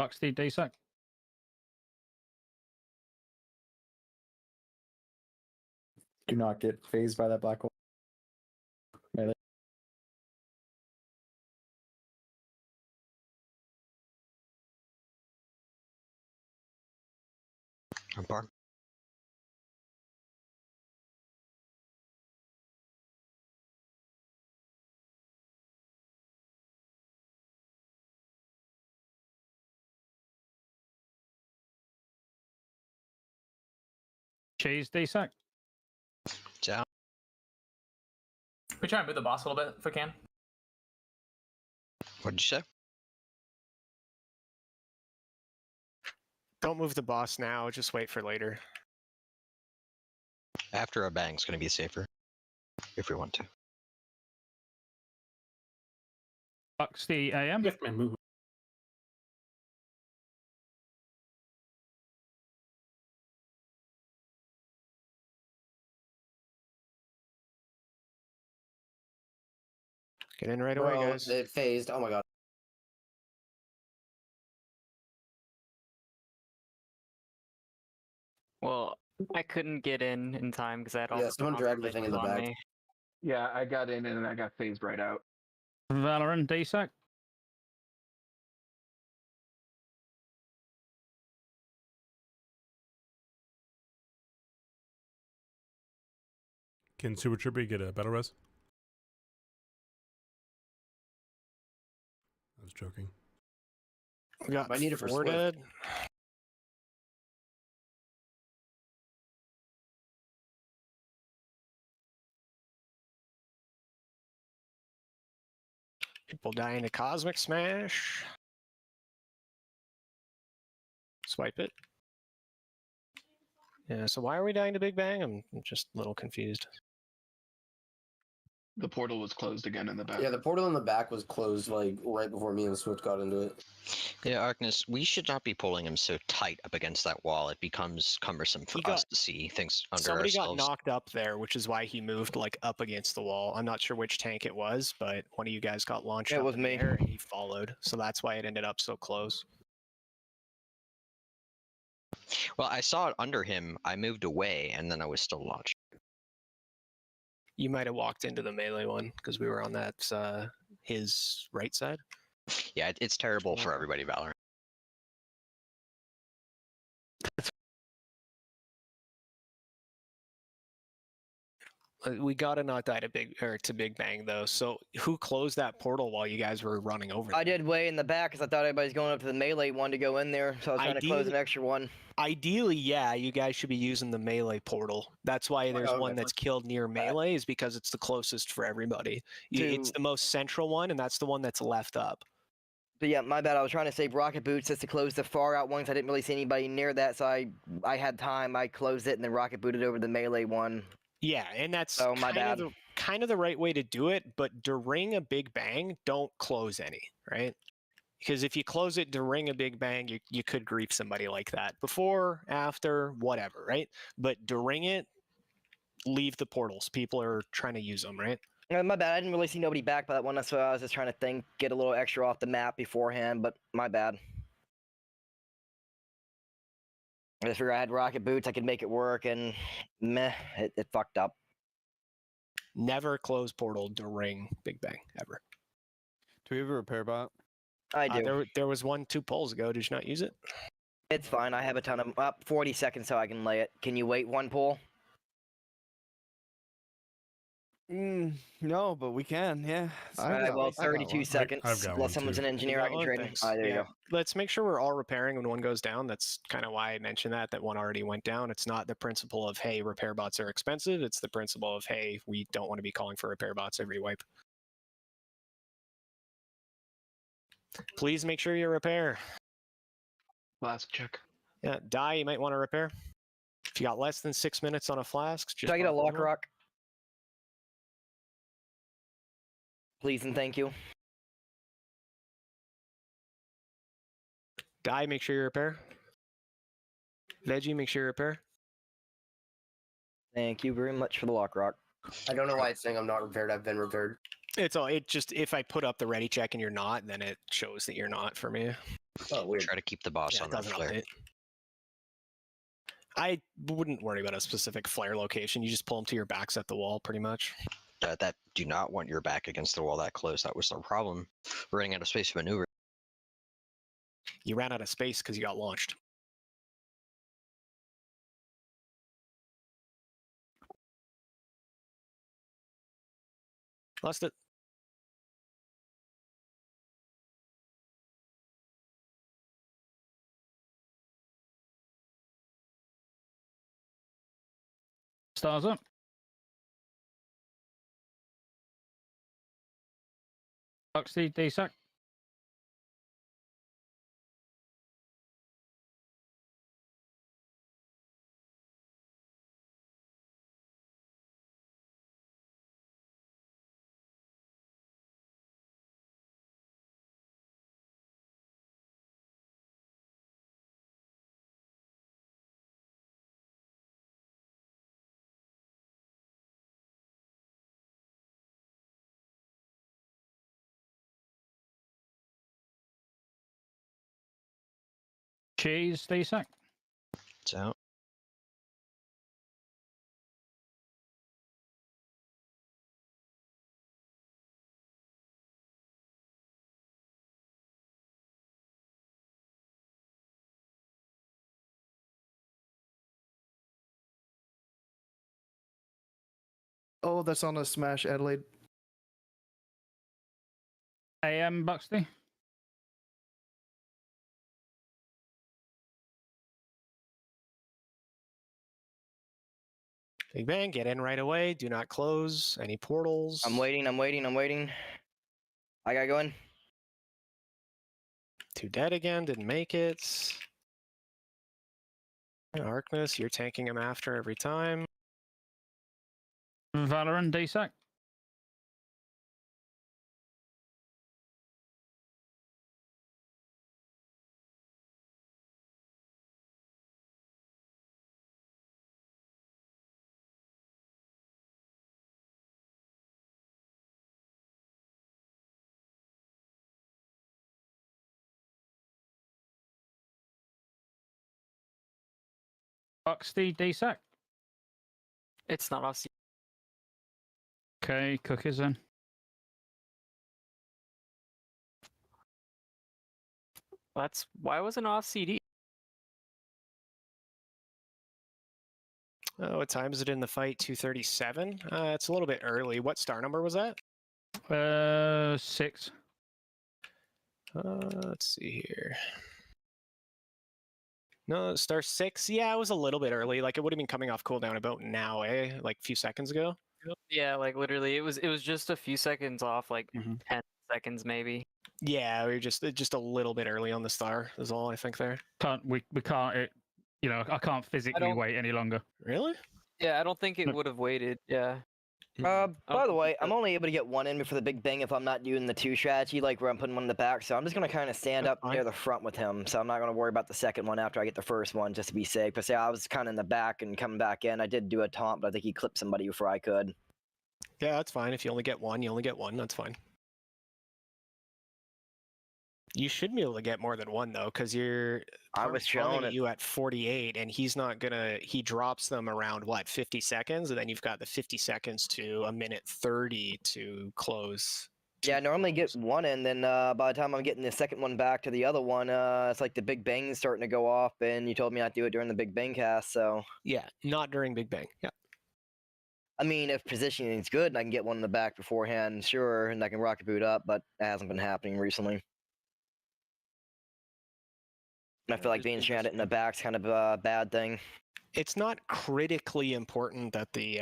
Buxty, DSAC. Do not get phased by that black hole. Melee. On par. Cheese, DSAC. Down. We try and move the boss a little bit if we can. What did you say? Don't move the boss now. Just wait for later. After a bang's going to be safer, if we want to. Bucks the AM. Yes, man, move. Get in right away, guys. It phased. Oh my god. Well, I couldn't get in time because I had all Yeah, the someone dragged the thing in the constellations on back. me. Yeah, I got in and then I got phased right out. Valorant, DSAC. Can Super Trippy get a battle res? I was joking. We got I need it for four Swift. dead. People dying to Cosmic Smash. Swipe it. Yeah, so why are we dying to Big Bang? I'm just a little confused. The portal was closed again in the back. Yeah, the portal in the back was closed like right before me and Swift got into it. Yeah, Arcnus, we should not be pulling him so tight up against that wall. It becomes cumbersome for us to see things under Somebody ourselves. got knocked up there, which is why he moved like up against the wall. I'm not sure which tank it was, but one of you guys got launched It up was in the me. air and he followed. So that's why it ended up so close. Well, I saw it under him. I moved away, and then I was still launched. You might have walked into the melee one because we were on that his right side. Yeah, it's terrible for everybody, Valorant. We gotta not die to Big Bang though. So who closed that portal while you guys were running over? I did way in the back because I thought everybody's going up to the melee one to go in there, so I was trying to close an extra one. Ideally, yeah, you guys should be using the melee portal. That's why there's Okay. one that's killed near melee, is because it's the closest for everybody. It's the most central one, and that's the one that's left up. But yeah, my bad. I was trying to save rocket boots just to close the far out ones. I didn't really see anybody near that, so I had time. I closed it and then rocket booted over the melee one. Yeah, and that's my bad. kind of the right way to do it. But during a Big Bang, don't close any, right? Because if you close it during a Big Bang, you could grief somebody like that. Before, after, whatever, right? But during it, leave the portals. People are trying to use them, right? My bad. I didn't really see nobody back by that one. That's why I was just trying to get a little extra off the map beforehand. But my bad. I just figured I had rocket boots. I could make it work, and meh, it fucked up. Never close portal during Big Bang, ever. Do we have a repair bot? I do. There was one 2 polls ago. Did you not use it? It's fine. I have a ton of 40 seconds so I can lay it. Can you wait one pull? No, but we can. Yeah. Alright, well, 32 seconds. I've got one, Unless someone's too. an engineer, I can trade him. There you go. Let's make sure we're all repairing when one goes down. That's kind of why I mentioned that one already went down. It's not the principle of, hey, repair bots are expensive. It's the principle of, hey, we don't want to be calling for repair bots every wipe. Please make sure you repair. Flask check. Yeah, die, you might want to repair. If you got less than 6 minutes on a flask, just Should I get a pop it lock in. rock? Please and thank you. Die, make sure you repair. Veggie, make sure you repair. Thank you very much for the lock rock. I don't know why it's saying I'm not repaired. I've been repaired. It just, if I put up the ready check and you're not, then it shows that you're not for me. Oh, weird. Try to keep the boss on it that doesn't flare. update. I wouldn't worry about a specific flare location. You just pull them to your backs at the wall, pretty much. That do not want your back against the wall that close. That was the problem. Running out of space to maneuver. You ran out of space because you got launched. Lost it. Stars up. Buxty, DSAC. Cheese, DSAC. It's out. Oh, that's on a smash, Adelaide. AM, Buxty. Big Bang, get in right away. Do not close any portals. I'm waiting. I gotta go in. 2 dead again, didn't make it. Arcness, you're tanking him after every time. Valorant, DSAC. Buxty, DSAC. It's not off. Okay, cookies in. That's why wasn't off CD? Oh, what time is it in the fight? 2:37. It's a little bit early. What star number was that? 6. Let's see here. No, star 6. Yeah, it was a little bit early. Like it would have been coming off cooldown about now, eh? Like a few seconds ago. Yeah, like literally, it was just a few seconds off, like 10 seconds maybe. Yeah, we were just a little bit early on the star. Is all I think there. We can't. I can't physically wait any longer. Really? Yeah, I don't think it would have waited. Yeah. By the way, I'm only able to get one in before the Big Bang if I'm not doing the 2 strategy, like where I'm putting one in the back. So I'm just gonna kind of stand up near the front with him. So I'm not gonna worry about the second one after I get the first one, just to be safe. But say I was kind of in the back and coming back in. I did do a taunt, but I think he clipped somebody before I could. Yeah, that's fine. If you only get one, you only get one. That's fine. You should be able to get more than one though, because I was showing it. you at 48, and he's not gonna. He drops them around what 50 seconds, and then you've got the 50 seconds to a minute 30 to close. Yeah, I normally get one in, then by the time I'm getting the second one back to the other one, it's like the Big Bang's starting to go off, and you told me not to do it during the Big Bang cast, so. Yeah, not during Big Bang. Yeah. I mean, if positioning's good and I can get one in the back beforehand, sure, and I can rocket boot up, but it hasn't been happening recently. And I feel like being stranded in the back's kind of a bad thing. It's not critically important that the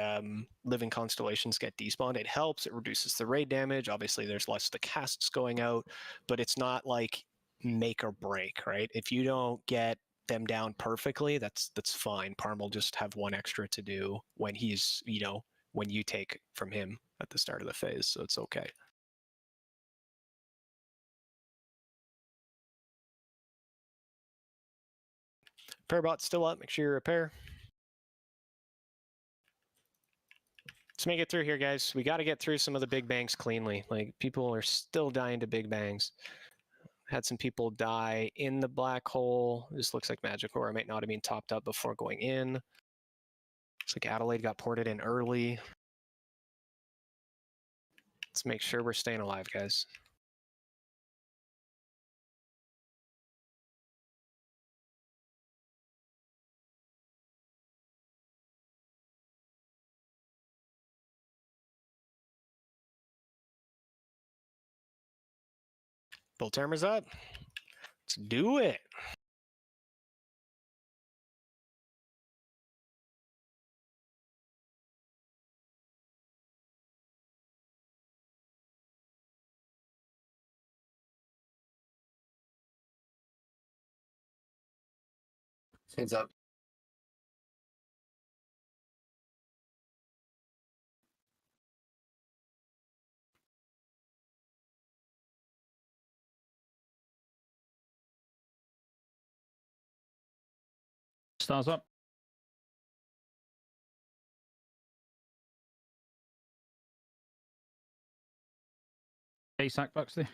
living constellations get despawned. It helps. It reduces the raid damage. Obviously, there's less of the casts going out, but it's not like make or break, right? If you don't get them down perfectly, that's fine. Parm will just have one extra to do when he's, when you take from him at the start of the phase, so it's okay. Repairbot's still up. Make sure you repair. Let's make it through here, guys. We got to get through some of the Big Bangs cleanly. Like, people are still dying to Big Bangs. Had some people die in the black hole. This looks like magic ore. I might not have been topped up before going in. Looks like Adelaide got ported in early. Let's make sure we're staying alive, guys. Bull timer's up. Let's do it. Heads up. Stars up. ASAC Buxley.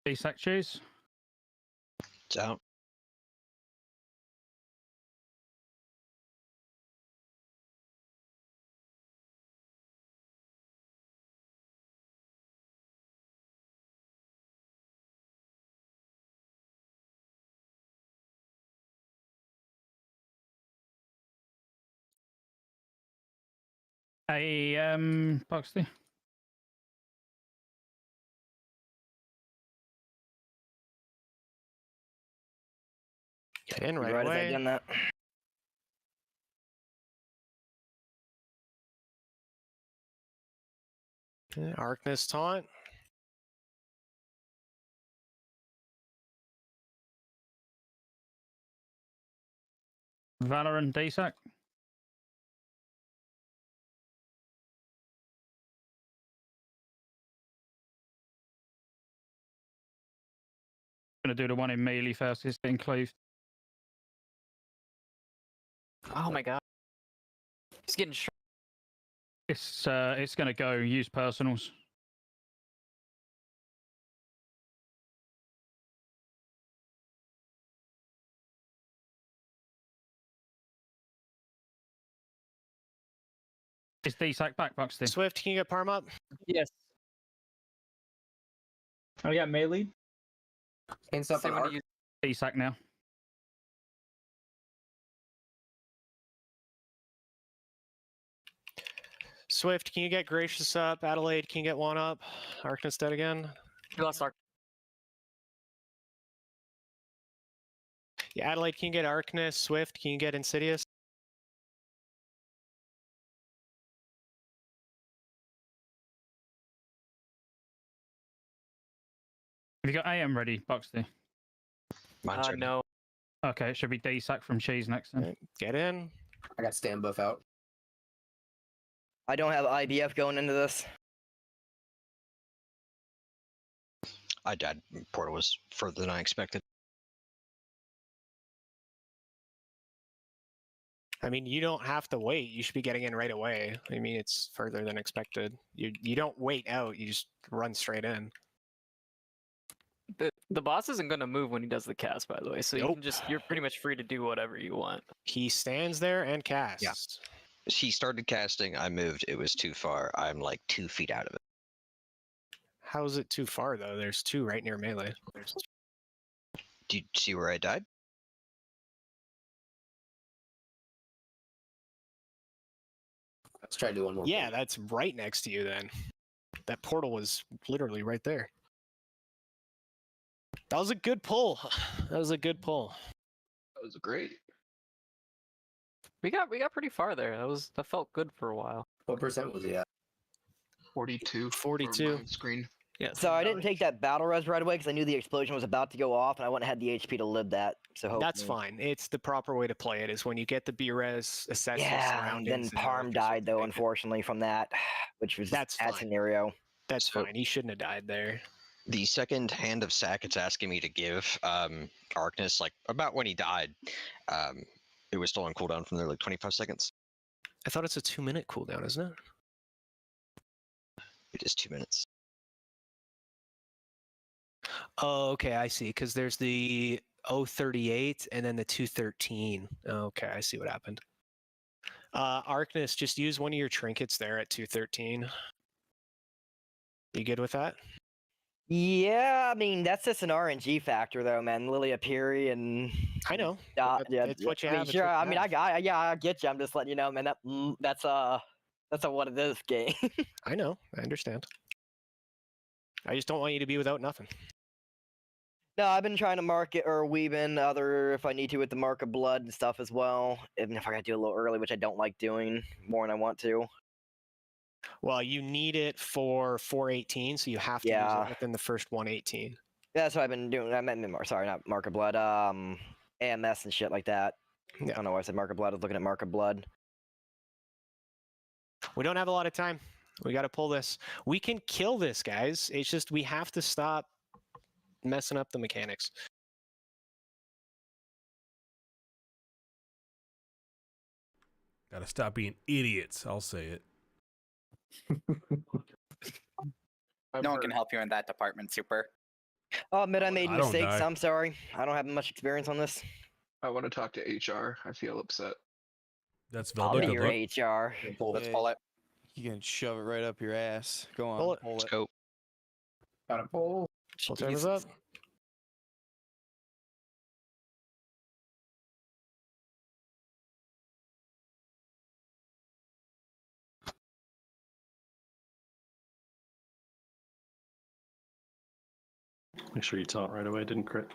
ASAC cheese. It's out. Buxley. Get in right Right as I away. done that. Arcness taunt. Valorant DSAC. Gonna do the one in melee first. It's getting cleaved. Oh my god. He's getting shot. It's gonna go. Use personals. Is DSAC back, Buxley? Swift, can you get Parm up? Yes. Oh yeah, melee. Hands up on arc. DSAC now. Swift, can you get Gracious up? Adelaide, can you get one up? Arcness dead again. You lost Arc. Yeah, Adelaide, can you get Arcness? Swift, can you get Insidious? Have you got AM ready, Buxley? Mine's ready. No. Okay, it should be DSAC from cheese next then. Right, get in. I got stand buff out. I don't have IBF going into this. I died. Portal was further than I expected. I mean, you don't have to wait. You should be getting in right away. I mean, it's further than expected. You don't wait out. You just run straight in. The boss isn't gonna move when he does the cast, by the way. So Nope. you're pretty much free to do whatever you want. He stands there and casts. He started casting. I moved. It was too far. I'm like 2 feet out of it. How is it too far though? There's two right near melee. Do you see where I died? Let's try to do one more. Yeah, that's right next to you then. That portal was literally right there. That was a good pull. That was a good pull. That was great. We got pretty far there. That felt good for a while. What percent was he at? 42. 42. Screen. Yeah. So I didn't take that battle res right away because I knew the explosion was about to go off, and I wouldn't have had the HP to live that. So hopefully... That's fine. It's the proper way to play it. Is when you get the B-res, assess your Yeah, surroundings. then and know if Parm there's died though, something unfortunately, from that, which was That's that fine. scenario. That's So- fine. He shouldn't have died there. The second hand of sack it's asking me to give Arcnus, like about when he died, it was still on cooldown from there, like 25 seconds. I thought it's a 2-minute cooldown, isn't it? It is 2 minutes. Oh, okay, I see. Because there's the 038 and then the 213. Okay, I see what happened. Arcnus, just use one of your trinkets there at 213. You good with that? Yeah, I mean that's just an RNG factor though, man. Lilia Piri and I know. yeah, It's what you I mean, have. it's sure. what you I mean, have. I get you. I'm just letting you know, man. That's a what it is game. I know. I understand. I just don't want you to be without nothing. No, I've been trying to market or weave in other if I need to with the mark of blood and stuff as well. Even if I gotta do it a little early, which I don't like doing more than I want to. Well, you need it for 418, so you have to use Yeah. it within the first 118. That's what I've been doing. I meant sorry, not mark of blood. AMS and shit like that. I don't know why I said mark of blood. I was looking at mark of blood. We don't have a lot of time. We got to pull this. We can kill this, guys. It's just we have to stop messing up the mechanics. Got to stop being idiots. I'll say it. No one can help you in that department, Super. I'll admit I made I don't mistakes. die. I'm sorry. I don't have much experience on this. I want to talk to HR. I feel upset. That's I'll Velda. be Good your luck. HR. Let's pull it. You can shove it right up your ass. Go on, Pull it. pull Let's it. go. Got a pull. Full time is up. Make sure you taunt right away. Didn't crit.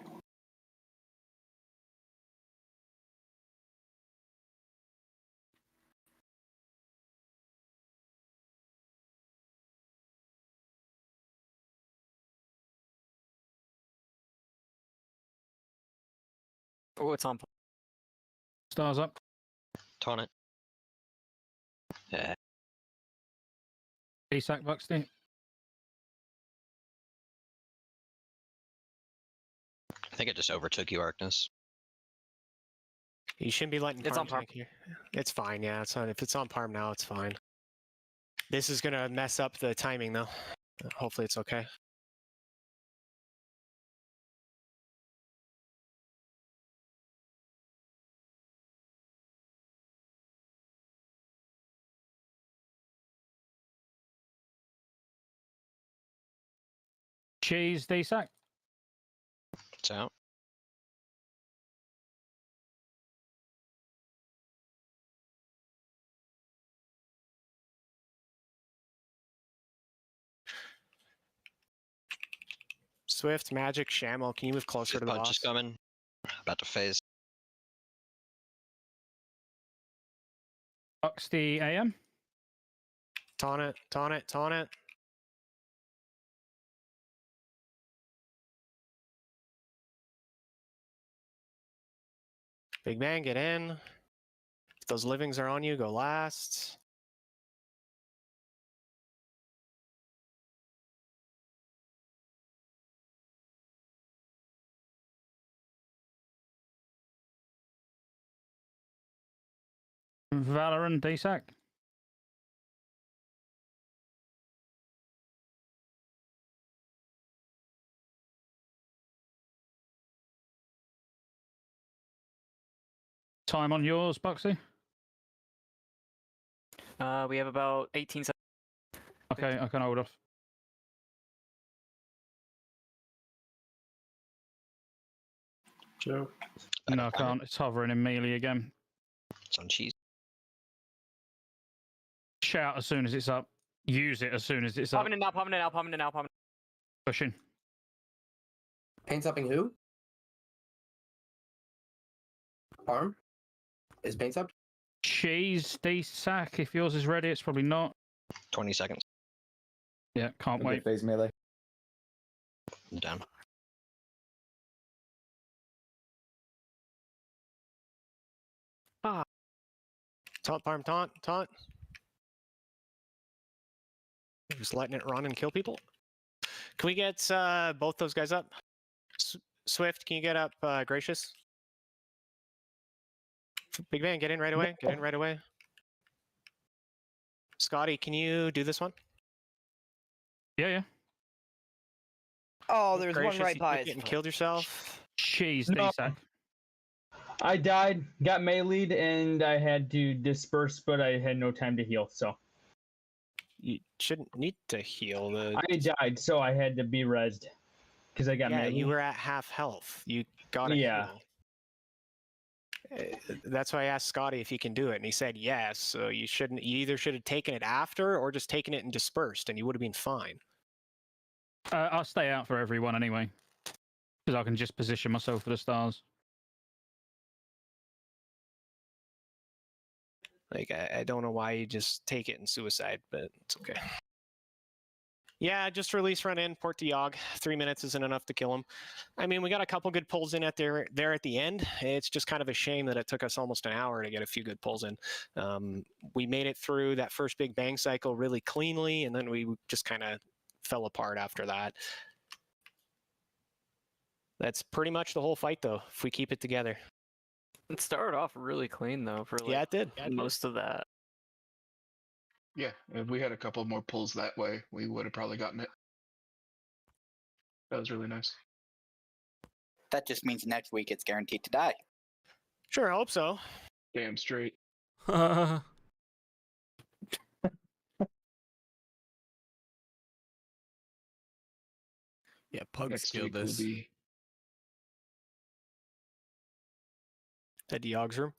Oh, it's on. Stars up. Taunt it. Yeah. D-sack Buxty. I think it just overtook you, Arcnus. You shouldn't be letting It's on Parm Parm. take you. It's fine, yeah. It's on. If it's on Parm now, it's fine. This is gonna mess up the timing, though. Hopefully, it's okay. Cheese D-sack. It's out. Swift, Magic, Shamel, can you move closer Fifth to the punch boss? is coming. About to phase. Buxty AM. Taunt it, taunt it, taunt it. Big man, get in. If those livings are on you, go last. Valorant D-sack. Time on yours, Buxy. We have about 18 seconds. Okay, I can hold off. Joe. No, I can't. It's hovering in melee again. It's on cheese. Shout as soon as it's up. Use it as soon as it's up. Popping it now, popping it now, popping it now, popping it. Pushing. Paint something who? Parm? Is paint up? Cheese D-sack. If yours is ready, it's probably not. 20 seconds. Yeah, can't Okay, wait. phase melee. Down. Ah. Taunt, Parm, taunt, taunt. Just letting it run and kill people. Can we get both those guys up? Swift, can you get up Gracious? Big Van, get in right away. Get in right away. Scotty, can you do this one? Yeah, yeah. Oh, there's Gracious, one right you by keep us. getting killed yourself. Jeez, No. D-Sack. I died, got melee'd, and I had to disperse, but I had no time to heal, so. You shouldn't need to heal. I died, so I had to be rezzed. Because I got Yeah, melee. you were at half health. You gotta heal. That's why I asked Scotty if he can do it, and he said yes. So you shouldn't. You either should have taken it after, or just taken it and dispersed, and you would have been fine. I'll stay out for everyone anyway, because I can just position myself for the stars. Like I don't know why you just take it in suicide, but it's okay. Yeah, just release run in, port to Yogg. 3 minutes isn't enough to kill him. I mean, we got a couple good pulls in there at the end. It's just kind of a shame that it took us almost an hour to get a few good pulls in. We made it through that first big bang cycle really cleanly, and then we just kind of fell apart after that. That's pretty much the whole fight, though, if we keep it together. It started off really clean, though, for like Yeah, it did. most of that. Yeah, if we had a couple more pulls that way, we would have probably gotten it. That was really nice. That just means next week it's guaranteed to die. Sure, I hope so. Damn straight. Yeah, Pugs Next killed week will this. be At Yogg's room.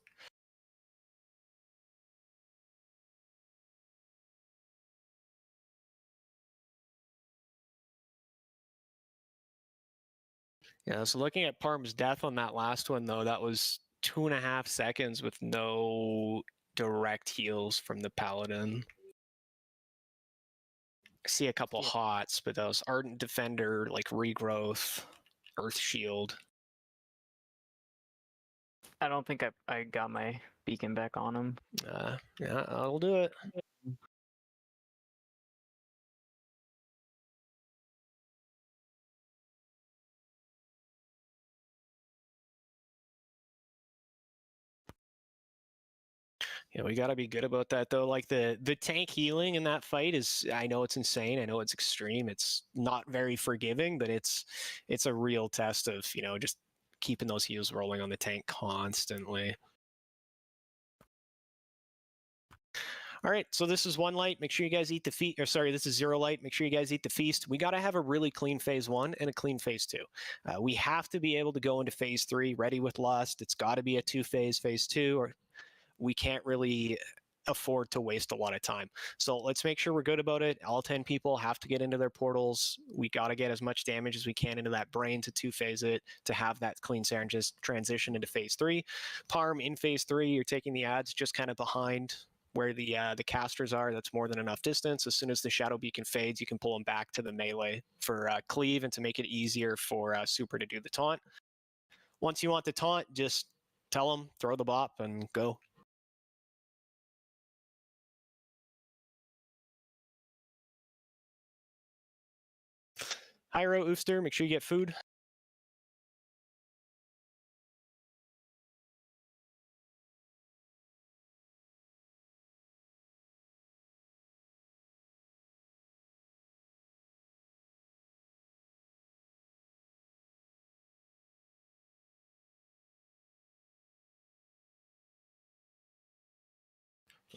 Yeah, so looking at Parm's death on that last one, though, that was 2.5 seconds with no direct heals from the Paladin. I see a couple hots, but those Ardent Defender, like Regrowth, Earth Shield. I don't think I got my beacon back on him. Yeah, I'll do it. Yeah, we got to be good about that, though. Like the tank healing in that fight is, I know it's insane. I know it's extreme. It's not very forgiving, but it's a real test of, just keeping those heals rolling on the tank constantly. All right, so this is 1 light. Make sure you guys eat the feast. Or sorry, this is 0 light. Make sure you guys eat the feast. We got to have a really clean phase 1 and a clean phase 2. We have to be able to go into phase 3 ready with lust. It's got to be a 2-phase phase 2, or we can't really afford to waste a lot of time. So let's make sure we're good about it. All 10 people have to get into their portals. We got to get as much damage as we can into that brain to 2-phase it, to have that clean transition into phase 3. Parm, in phase 3, you're taking the ads just kind of behind where the casters are. That's more than enough distance. As soon as the Shadow Beacon fades, you can pull them back to the melee for cleave and to make it easier for Super to do the taunt. Once you want the taunt, just tell them, throw the bop, and go. Hyro, Oofster, make sure you get food.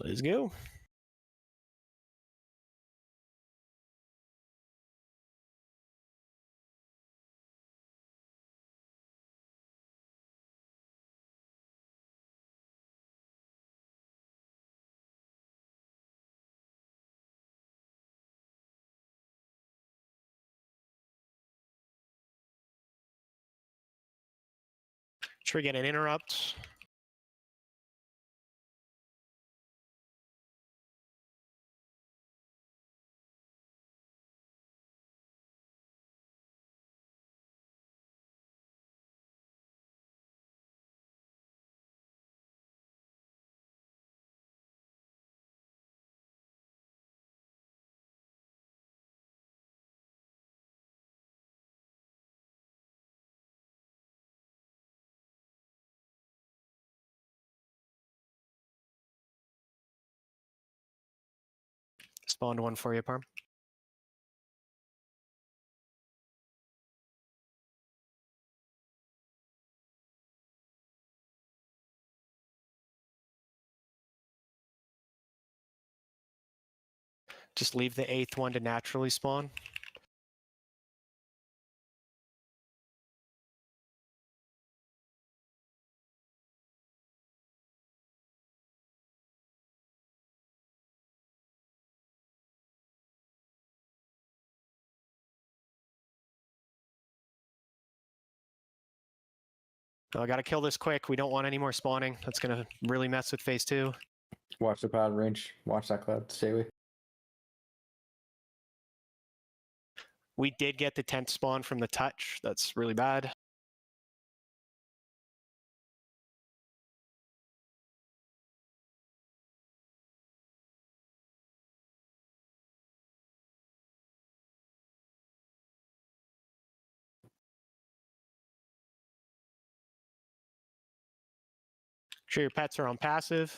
Let's go. Should we get an interrupt? Spawned one for you, Parm. Just leave the 8th one to naturally spawn. I gotta kill this quick. We don't want any more spawning. That's gonna really mess with phase 2. Watch the pod range. Watch that cloud. Stay away. We did get the 10th spawn from the touch. That's really bad. Sure your pets are on passive.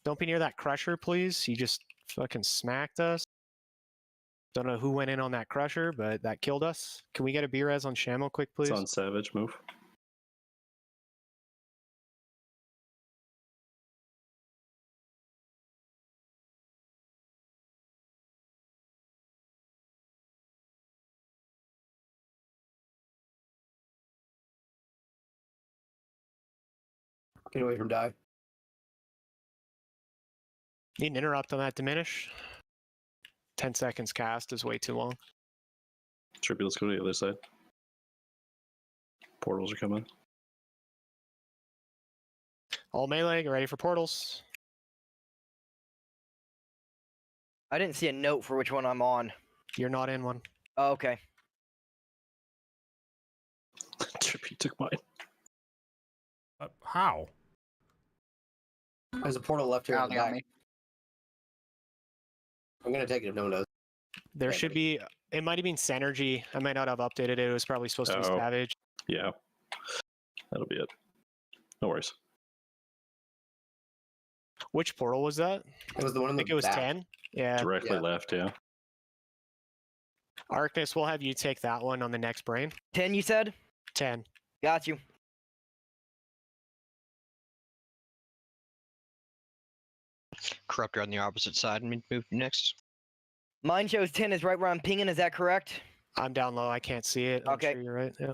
Don't be near that crusher, please. He just fucking smacked us. Don't know who went in on that crusher, but that killed us. Can we get a B-res on Shamo quick, please? It's on Savage, move. Get away from die. Need an interrupt on that diminish. 10 seconds cast is way too long. Trippy, let's go to the other side. Portals are coming. All melee, get ready for portals. I didn't see a note for which one I'm on. You're not in one. Oh, okay. Trippy took mine. How? There's a portal left here. In the back. I'm gonna take it if no one does. There should be. It might have been Synergy. I might not have updated it. It was probably supposed to be Savage. Yeah. That'll be it. No worries. Which portal was that? It was the one in I think it was 10. Yeah. Directly left, yeah. Arcnus, we'll have you take that one on the next brain. 10, you said? 10. Got you. Corruptor on the opposite side and move next. Mine shows 10 is right where I'm pinging. Is that correct? I'm down low. I can't see it. I'm Okay. sure you're right. Yeah.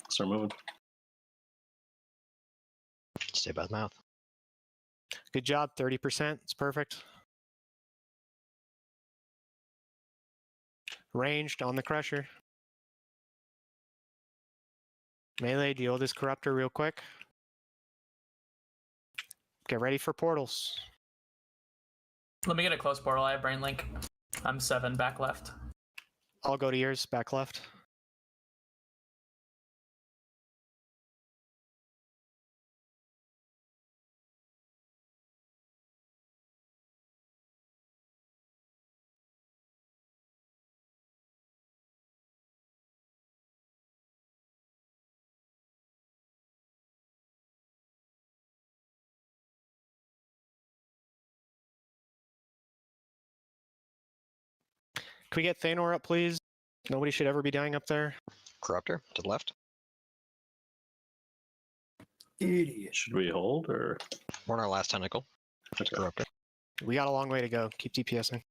Start moving. Stay by the mouth. Good job. 30%. It's perfect. Ranged on the crusher. Melee, deal this corruptor real quick. Get ready for portals. Let me get a close portal. I have brain link. I'm 7 back left. I'll go to yours, back left. Can we get Thanor up, please? Nobody should ever be dying up there. Corruptor to the left. Idiot. Should we hold or? We're on our last tentacle. Corruptor. We got a long way to go. Keep DPSing.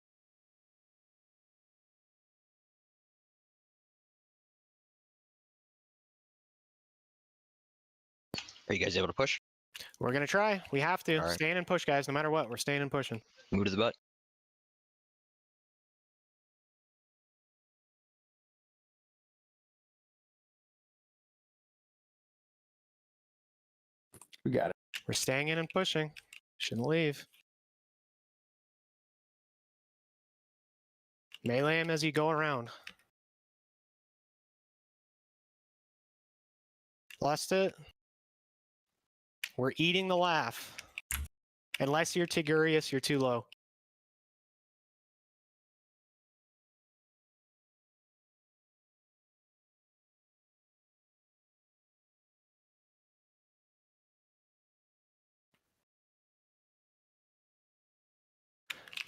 Are you guys able to push? We're gonna try. We have to. All right. Stand and push, guys. No matter what, we're staying and pushing. Move to the butt. We got it. We're staying in and pushing. Shouldn't leave. Melee him as you go around. Lost it. We're eating the laugh. Unless you're Tigurius, you're too low.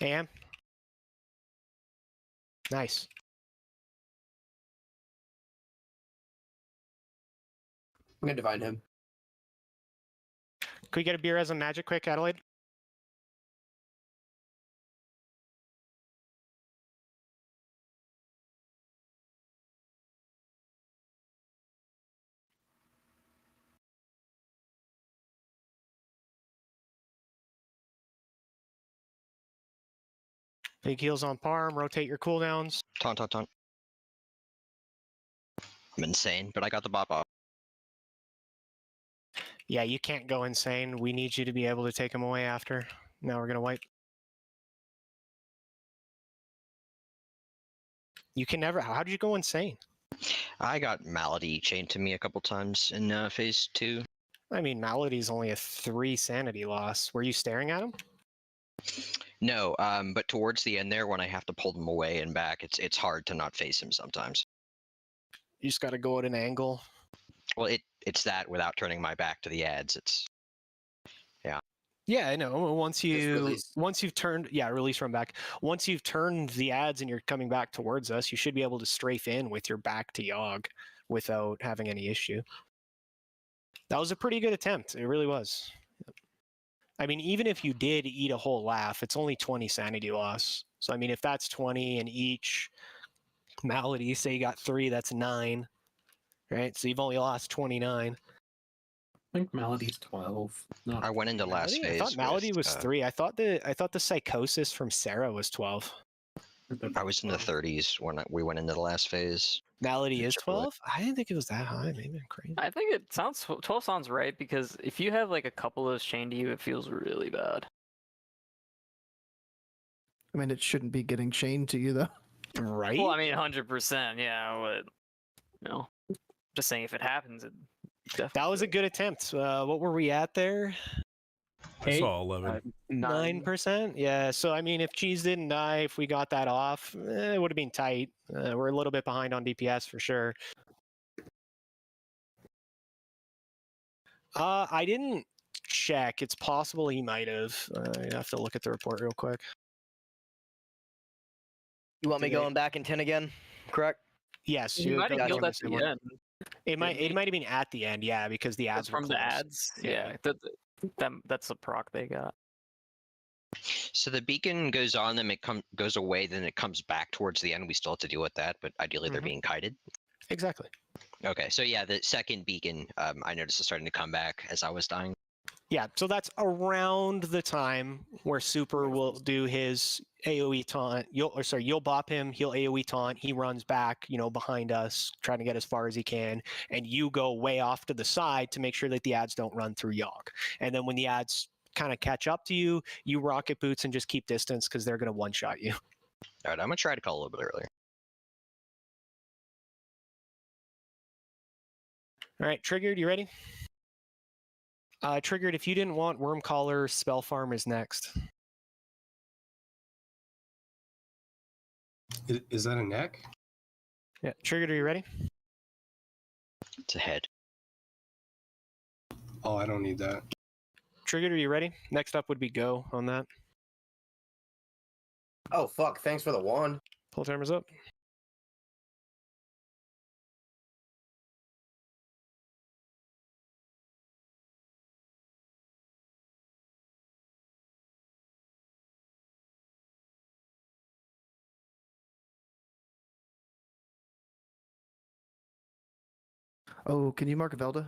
AM. Nice. I'm gonna divine him. Could we get a beer as a magic quick, Adelaide? Big heals on Parm, rotate your cooldowns. Taunt, taunt, taunt. I'm insane, but I got the bop off. Yeah, you can't go insane. We need you to be able to take him away after. Now we're gonna wipe. You can never. How did you go insane? I got Malady chained to me a couple times in phase 2. I mean, Malady's only a 3 sanity loss. Were you staring at him? No, but towards the end there, when I have to pull them away and back, it's hard to not face him sometimes. You just got to go at an angle. Well, it's that without turning my back to the ads. It's yeah. Yeah, I know. Once you've turned, release from back. Once you've turned the ads and you're coming back towards us, you should be able to strafe in with your back to Yogg without having any issue. That was a pretty good attempt. It really was. I mean, even if you did eat a whole laugh, it's only 20 sanity loss. So I mean, if that's 20 in each malady, say you got 3, that's 9, right? So you've only lost 29. I think Malady's 12. No, I went into last phase. I thought Malady was 3. I thought the psychosis from Sarah was 12. I was in the 30s when we went into the last phase. Malady is 12? I didn't think it was that high. Maybe I'm crazy. I think 12 sounds right, because if you have like a couple of those chained to you, it feels really bad. I mean, it shouldn't be getting chained to you, though. Right? Well, I mean, 100%, yeah, but, just saying if it happens, it definitely... That was a good attempt. What were we at there? I saw 11. 9%? Yeah, so I mean, if Cheese didn't die, if we got that off, it would have been tight. We're a little bit behind on DPS for sure. I didn't check. It's possible he might have. I have to look at the report real quick. You want me going back in 10 again? Correct? Yes. You might have killed at the end. It might have been at the end, yeah, because the ads were from close. the ads. Yeah, that's the proc they got. So the beacon goes on, then it goes away, then it comes back towards the end. We still have to deal with that, but ideally they're being kited. Exactly. Okay, so yeah, the second beacon, I noticed is starting to come back as I was dying. Yeah, so that's around the time where Super will do his AoE taunt. You'll bop him, he'll AoE taunt, he runs back, behind us, trying to get as far as he can, and you go way off to the side to make sure that the ads don't run through Yogg. And then when the ads kind of catch up to you, you rocket boots and just keep distance because they're going to one-shot you. All right, I'm going to try to call a little bit earlier. All right, Triggered, you ready? Triggered, if you didn't want Wormcaller, Spell Farm is next. Is that a neck? Yeah, Triggered, are you ready? It's a head. Oh, I don't need that. Triggered, are you ready? Next up would be Go on that. Oh, fuck. Thanks for the wand. Pull timer's up. Oh, can you mark Velda?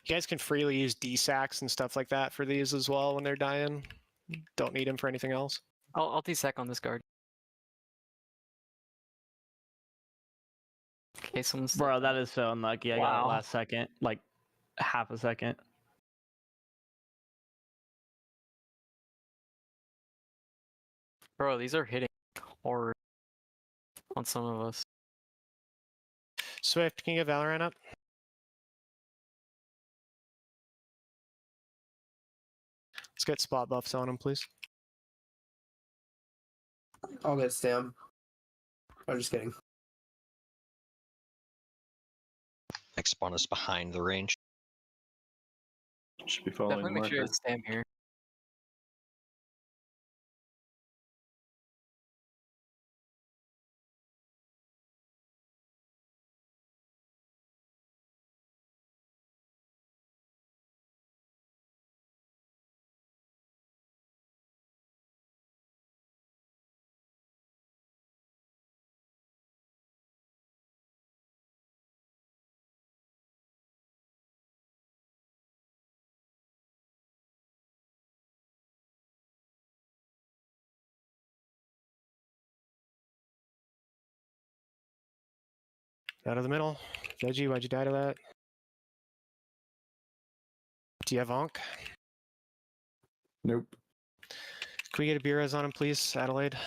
You guys can freely use D-Sacks and stuff like that for these as well when they're dying. Don't need them for anything else. I'll D-Sack on this guard. Okay, someone's... Bro, that is so unlucky. I got it Wow. last second, like half a second. Bro, these are hitting hard. on some of us. Swift, can you get Valorant up? Let's get spot buffs on him, please. I'll get Stam. I'm just kidding. Next spawn is behind the range. Should be following Definitely the make sure marker. it's Stam here. Out of the middle. Veggie, why'd you die to that? Do you have Onk? Nope. Can we get a Beerus on him, please, Adelaide?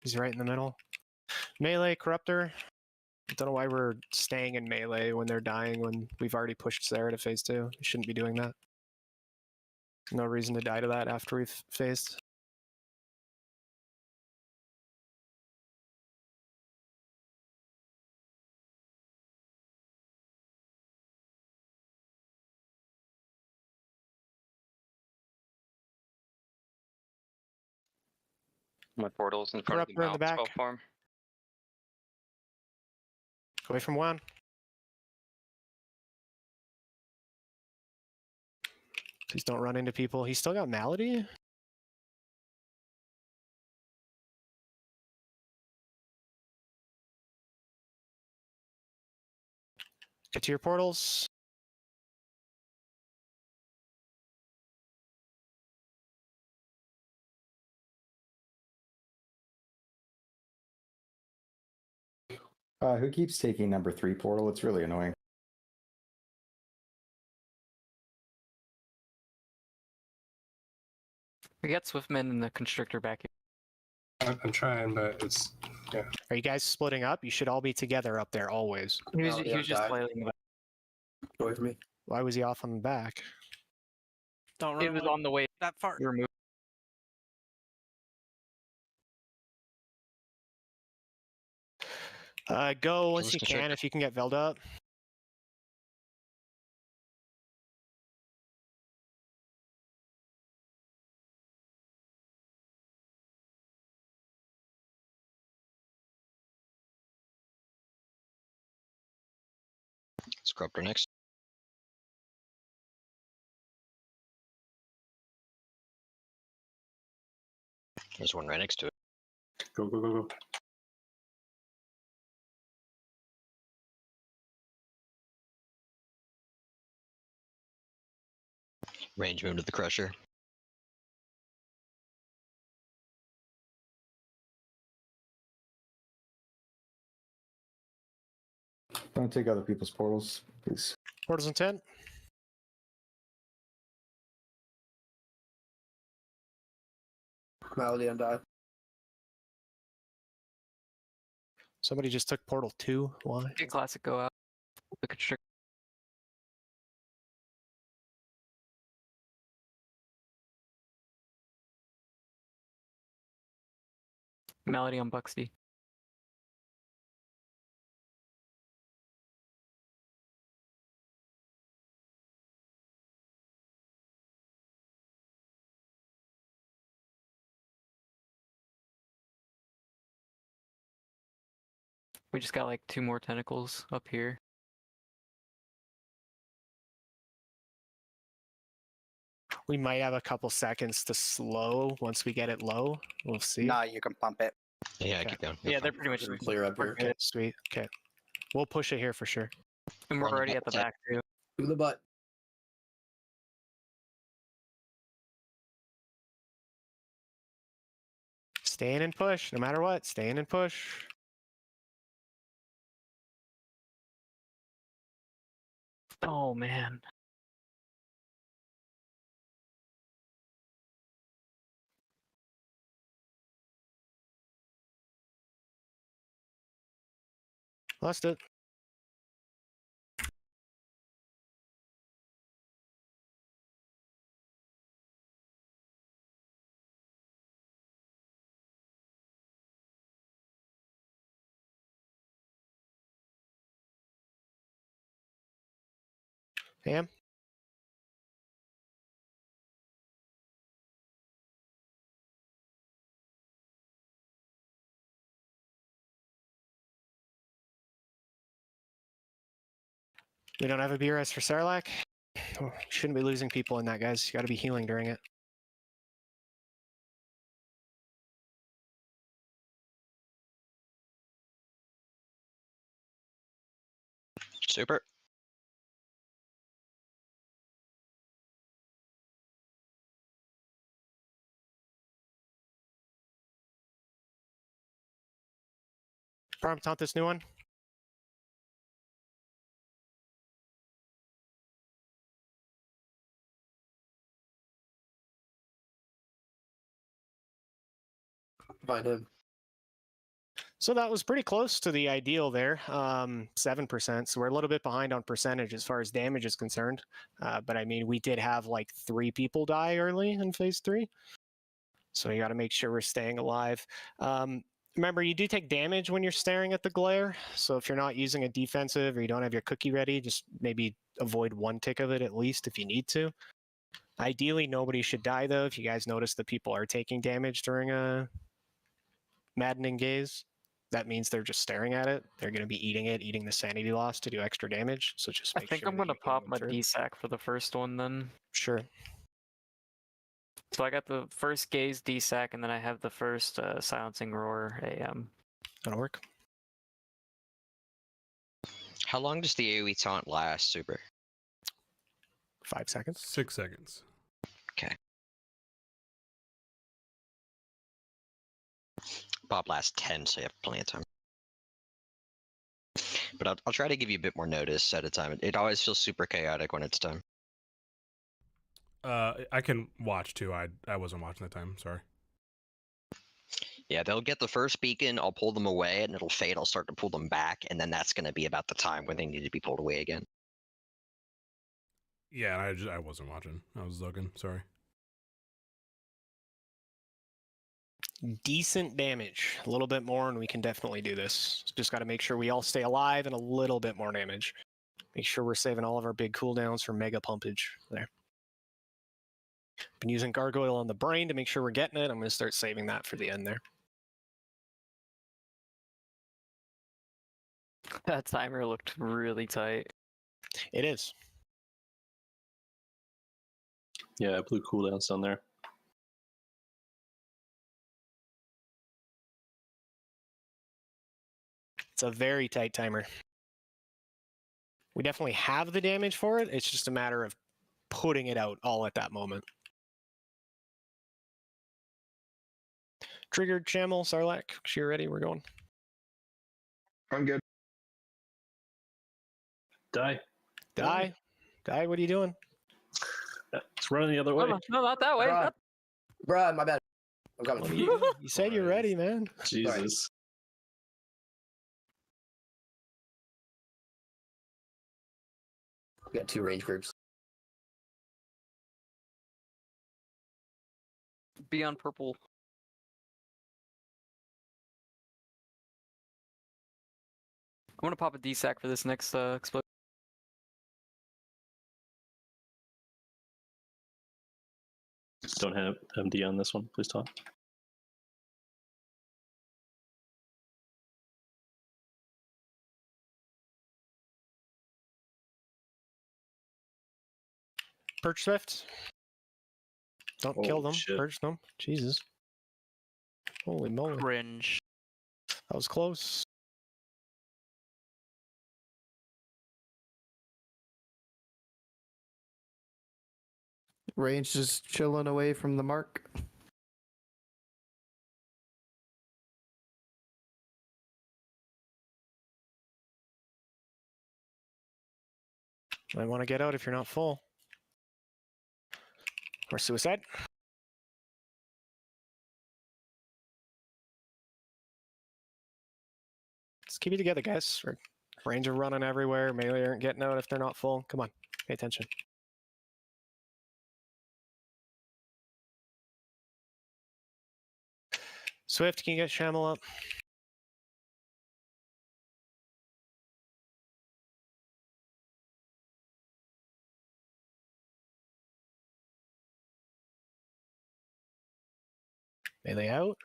He's right in the middle. Melee, Corruptor. I don't know why we're staying in melee when they're dying when we've already pushed Sarah to phase 2. We shouldn't be doing that. No reason to die to that after we've phased. My portal's in front of the Corruptor in the mount back. spell form. Away from one. Please don't run into people. He's still got Malady? Get to your portals. Who keeps taking number 3 portal? It's really annoying. We got Swiftman and the Constrictor back here. I'm trying, but it's yeah. Are you guys splitting up? You should all be together up there always. He was just flailing about. Go away from me. Why was he off on the back? Don't run It was away on the way. that far. Removed. Go once Let's you check. can, if you can get Velda up. Scrubber next. There's one right next to it. Go, go, go, go. Range move to the Crusher. Don't take other people's portals, please. Portals in 10. Malady on die. Somebody just took portal 2. Why? Get Classic go out. The Constrictor. Malady on Buxty. We just got like 2 more tentacles up here. We might have a couple seconds to slow once we get it low. We'll see. Nah, you can pump it. Yeah, Okay. keep going. Yeah, they're pretty much Clear up here. Okay, sweet. Okay. We'll push it here for sure. And We're we're on the already at the bubble back too. In the butt. Stay in and push, no matter what. Stay in and push. Oh man. Lost it. Damn. We don't have a BRS for Sarlacc. Oh, shouldn't be losing people in that, guys. You got to be healing during it. Super. Prompt taunt this new one. Find him. So that was pretty close to the ideal there, 7%. So we're a little bit behind on percentage as far as damage is concerned. But I mean, we did have like 3 people die early in phase 3. So you got to make sure we're staying alive. Remember, you do take damage when you're staring at the glare. So if you're not using a defensive or you don't have your cookie ready, just maybe avoid 1 tick of it at least if you need to. Ideally, nobody should die though. If you guys notice that people are taking damage during a maddening gaze, that means they're just staring at it. They're going to be eating it, eating the sanity loss to do extra damage. So just I make think sure I'm that gonna you heal pop them my through. DSAC for the first one then. Sure. So I got the first gaze DSAC, and then I have the first silencing roar AM. That'll work. How long does the AoE taunt last, Super? 5 seconds. 6 seconds. Okay. Pop lasts 10, so you have plenty of time. But I'll try to give you a bit more notice at a time. It always feels super chaotic when it's done. I can watch too. I wasn't watching that time. Sorry. Yeah, they'll get the first beacon. I'll pull them away, and it'll fade. I'll start to pull them back, and then that's going to be about the time when they need to be pulled away again. Yeah, I wasn't watching. I was looking. Sorry. Decent damage. A little bit more, and we can definitely do this. Just got to make sure we all stay alive and a little bit more damage. Make sure we're saving all of our big cooldowns for mega pumpage there. Been using Gargoyle on the brain to make sure we're getting it. I'm going to start saving that for the end there. That timer looked really tight. It is. Yeah, blue cooldowns down there. It's a very tight timer. We definitely have the damage for it. It's just a matter of putting it out all at that moment. Triggered Chamel, Sarlacc. You're ready. We're going. I'm good. Die. Die. Die. What are you doing? It's running the other way. No, not that way. Bruh, my bad. I'm coming. Well, you said you're ready, man. Jesus. We got 2 range groups. Be on purple. I'm gonna pop a DSAC for this next explosion. Don't have MD on this one. Please talk. Purge Swift. Don't kill them. Shit. Purge them. Jesus. Holy moly. Cringe. That was close. Range just chilling away from the mark. I want to get out if you're not full. Or suicide. Let's Just keep it together, guys. Range are running everywhere. Melee aren't getting out if they're not full. Come on, pay attention. Swift, can you get Shamel up? Melee out.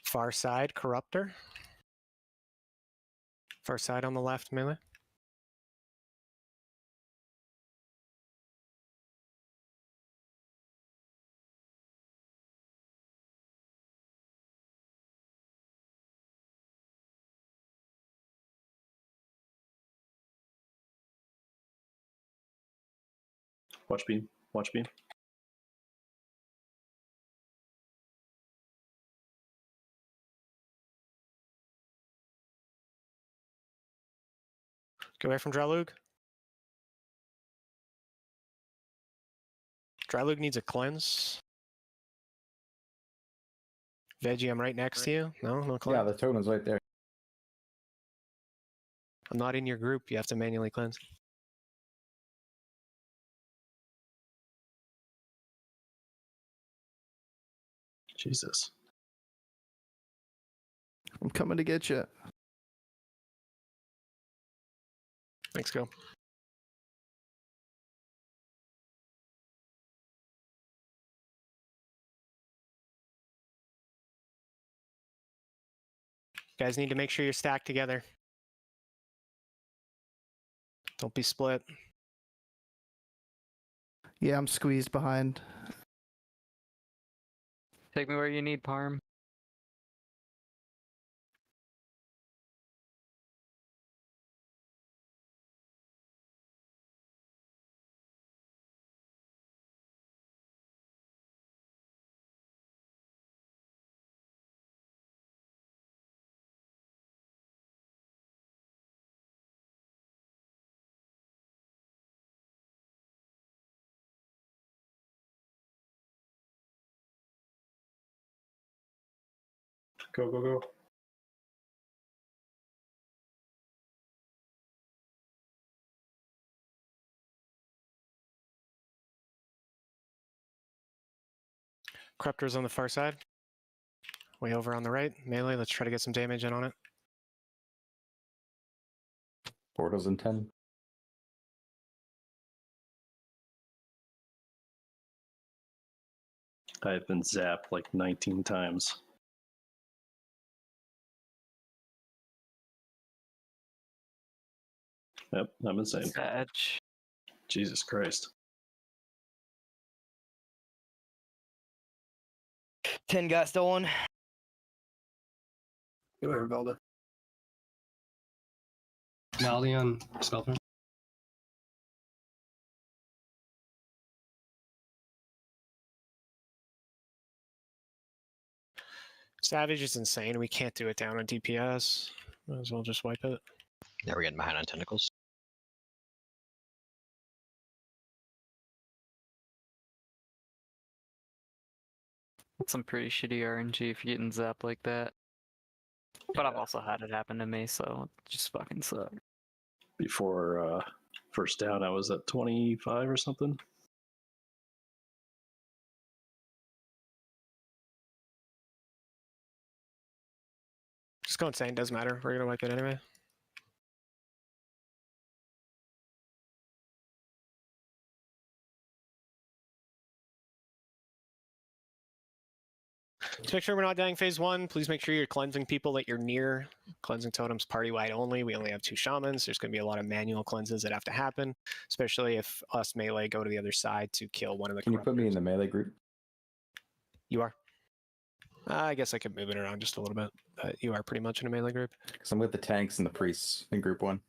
Far side, Corruptor. Far side on the left, melee. Watch beam. Watch beam. Get away from Dralug. Dralug needs a cleanse. Veggie, I'm right next to you. No cleanse. Yeah, the totem's right there. I'm not in your group. You have to manually cleanse. Jesus. I'm coming to get you. Thanks, go. Guys need to make sure you're stacked together. Don't be split. Yeah, I'm squeezed behind. Take me where you need, Parm. Go, go, go. Corruptor's on the far side. Way over on the right. Melee, let's try to get some damage in on it. Portal's in 10. I've been zapped like 19 times. Yep, I'm insane. Edge. Jesus Christ. 10 got stolen. Go ahead, Velda. Nolly on Skelter. Savage is insane. We can't do it down on DPS. Might as well just wipe it. Yeah, we're getting behind on tentacles. That's some pretty shitty RNG if you're getting zapped like that. But I've also had it happen to me, so it just fucking sucks. Before first down, I was at 25 or something. Just go insane, doesn't matter. We're gonna wipe it anyway. Let's make sure we're not dying phase 1. Please make sure you're cleansing people that you're near. Cleansing totems party-wide only. We only have 2 shamans. There's going to be a lot of manual cleanses that have to happen, especially if us melee go to the other side to kill one of the Can you put me in the melee group? You are. I guess I could move it around just a little bit. You are pretty much in a melee group. Because I'm with the tanks and the priests in group 1.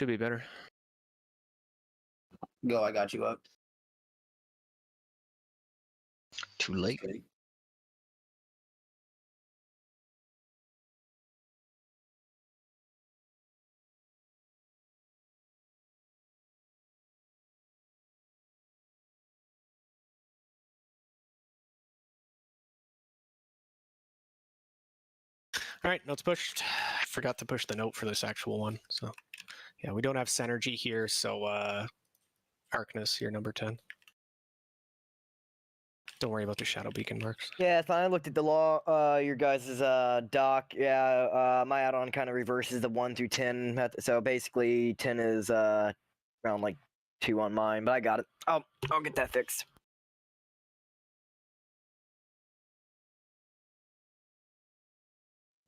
should be better. Go, I got you up. Too late. All right, notes pushed. I forgot to push the note for this actual one. So, yeah, we don't have Synergy here, so Arcness, you're number 10. Don't worry about the Shadow Beacon marks. Yeah, so I looked at the law, your guys' doc. Yeah, my add-on kind of reverses the 1 through 10. So basically, 10 is around like 2 on mine, but I got it. I'll get that fixed.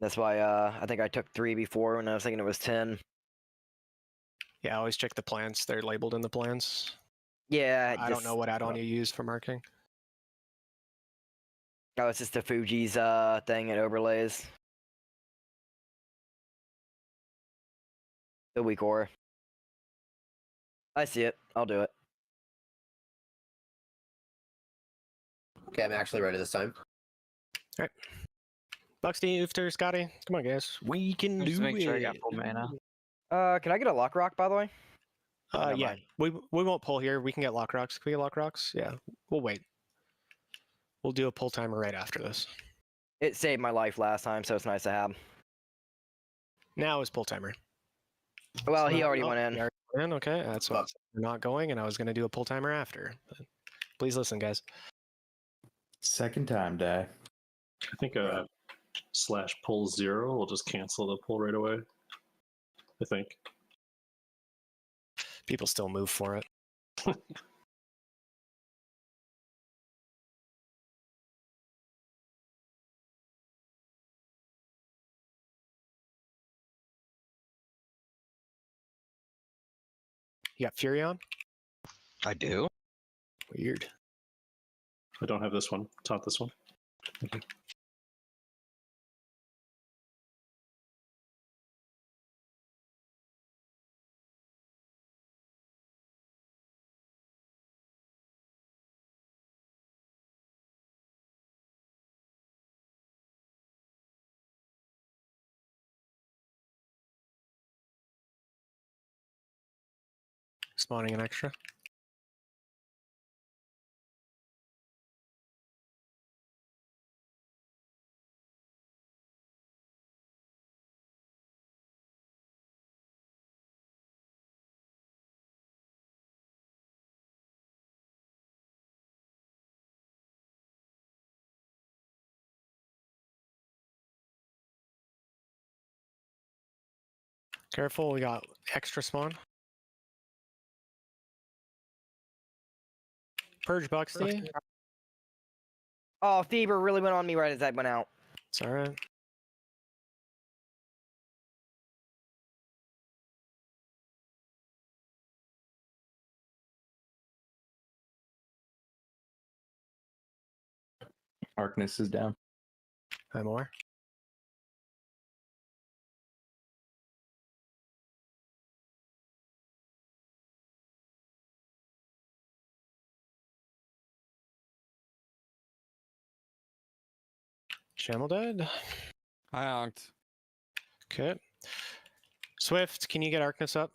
That's why I think I took 3 before when I was thinking it was 10. Yeah, always check the plans. They're labeled in the plans. Yeah, I don't know what add-on you use for marking. Oh, it's just the Fuji's thing it overlays. The weak aura. I see it. I'll do it. Okay, I'm actually ready this time. All right. Buxty, Ufter, Scotty, come on, guys. We can Just do make it. sure I got full mana. Can I get a lock rock, by the way? Never Yeah, mind. we won't pull here. We can get lock rocks. Can we get lock rocks? Yeah, we'll wait. We'll do a pull timer right after this. It saved my life last time, so it's nice to have. Now is pull timer. Well, he So- already oh, went in. he already went in. Okay, that's why we're not going, and I was going to do a pull timer after. But please listen, guys. Second time, die. I think slash pull 0 will just cancel the pull right away. I think. People still move for it. You got Fury on? I do. Weird. I don't have this one. Taunt this one. Spawning an extra. Careful, we got extra spawn. Purge Buxty. Oh, Fever really went on me right as I went out. It's alright. Arcness is down. Hi, more. Channel dead. I honked. Okay. Swift, can you get Arcness up?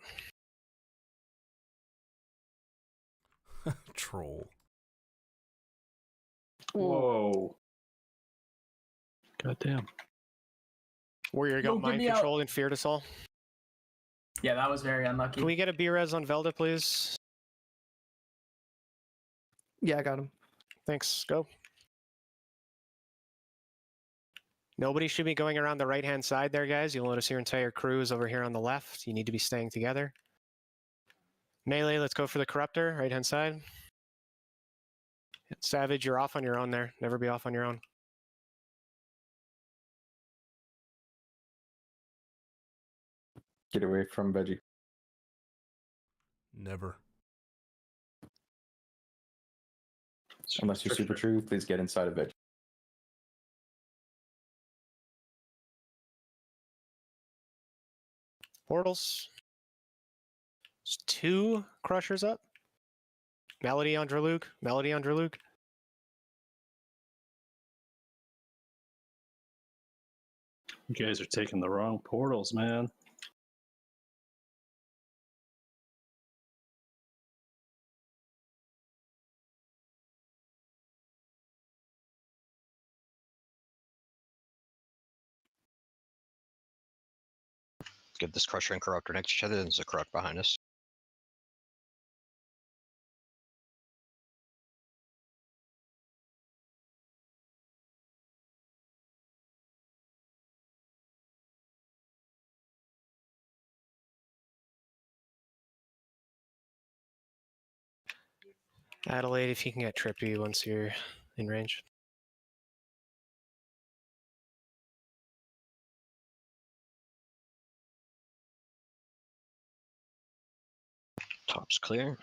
Troll. Whoa. God damn. Warrior got Yo, get mind me out. controlled and feared us all. Yeah, that was very unlucky. Can we get a B-res on Velda, please? Yeah, I got him. Thanks. Go. Nobody should be going around the right-hand side there, guys. You'll notice your entire crew is over here on the left. You need to be staying together. Melee, let's go for the Corruptor, right-hand side. Savage, you're off on your own there. Never be off on your own. Get away from Veggie. Never. Unless you're super true, please get inside of Veggie. Portals. There's 2 crushers up. Melody on Dralug. Melody on Dralug. You guys are taking the wrong portals, man. Get this Crusher and Corruptor next to each other, and there's a Corrupt behind us. Adelaide, if you can get trippy once you're in range. Top's clear.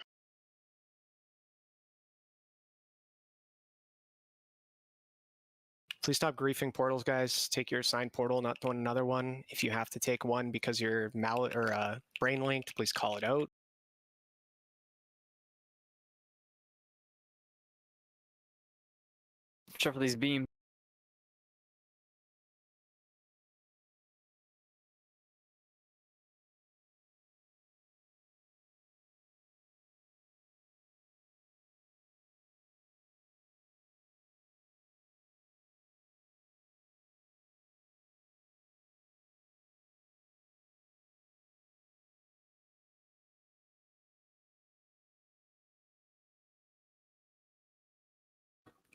Please stop griefing portals, guys. Take your assigned portal, not the one another one. If you have to take one because you're brain linked, please call it out. Watch out for these beams.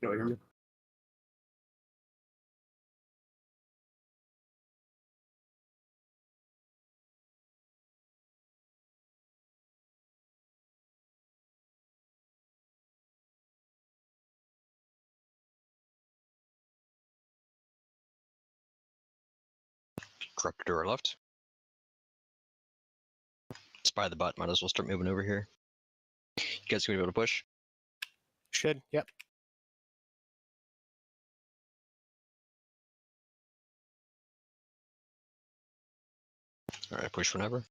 Can you hear me? Corruptor to our left. It's by the butt. Might as well start moving over here. You guys gonna be able to push? Should, yep. Alright, push whenever.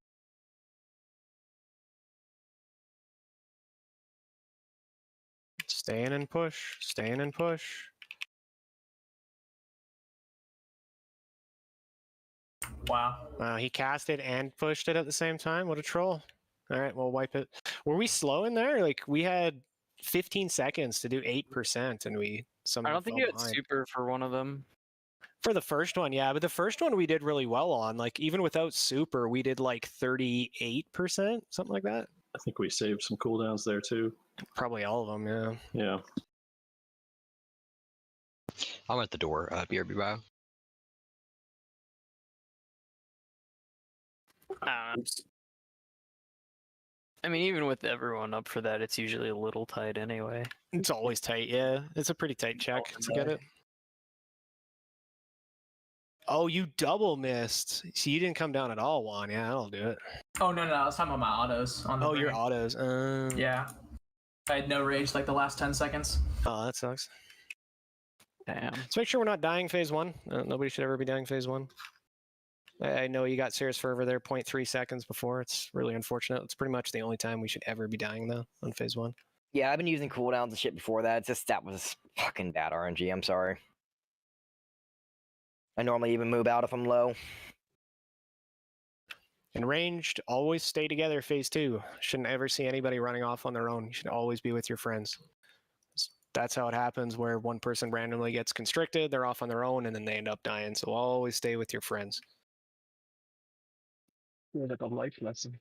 Stay in and push. Stay in and push. Wow. He cast it and pushed it at the same time. What a troll. All right, we'll wipe it. Were we slow in there? Like, we had 15 seconds to do 8%, and we somehow I don't think fell you had behind. super for one of them. For the first one, yeah, but the first one we did really well on. Like, even without super, we did like 38%, something like that. I think we saved some cooldowns there too. Probably all of them, yeah. Yeah. I'm at the door. BRB bio. I mean, even with everyone up for that, it's usually a little tight anyway. It's always tight, yeah. It's a pretty tight check to get it. Oh, you double missed. So you didn't come down at all, Juan. Yeah, I'll do it. Oh no, I was talking about my autos on the Oh, your brain. autos. Yeah. I had no rage like the last 10 seconds. Oh, that sucks. Damn. Let's make sure we're not dying phase 1. Nobody should ever be dying phase 1. I know you got Serious Fervor there 0.3 seconds before. It's really unfortunate. It's pretty much the only time we should ever be dying, though, on phase 1. Yeah, I've been using cooldowns and shit before that. It's just that was fucking bad RNG. I'm sorry. I normally even move out if I'm low. In ranged, always stay together phase 2. Shouldn't ever see anybody running off on their own. You should always be with your friends. That's how it happens, where one person randomly gets constricted, they're off on their own, and then they end up dying. So always stay with your friends. Like a life lesson.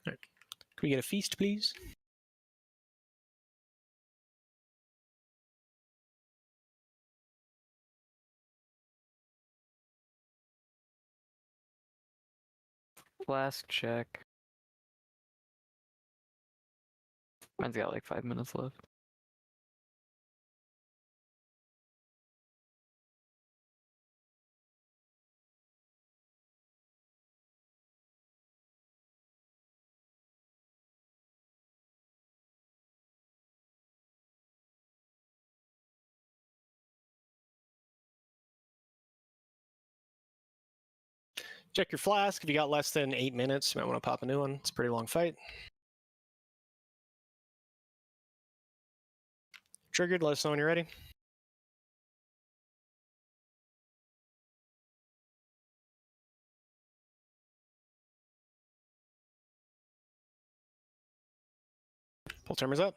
Right. Can we get a feast, please? Flask check. Mine's got like 5 minutes left. Check your flask. If you got less than 8 minutes, you might want to pop a new one. It's a pretty long fight. Triggered, let us know when you're ready. Pull timers up.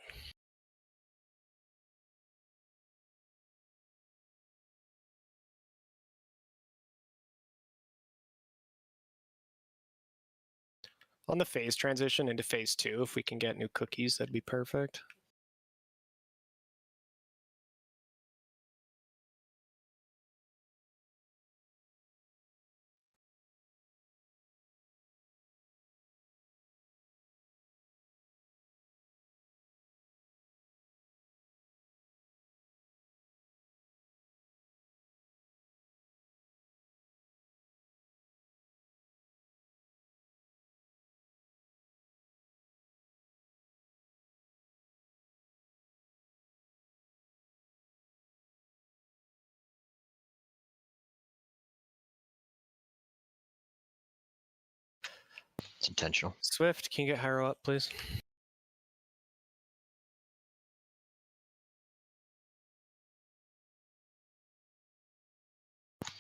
On the phase transition into phase 2, if we can get new cookies, that'd be perfect. It's intentional. Swift, can you get Hyro up, please?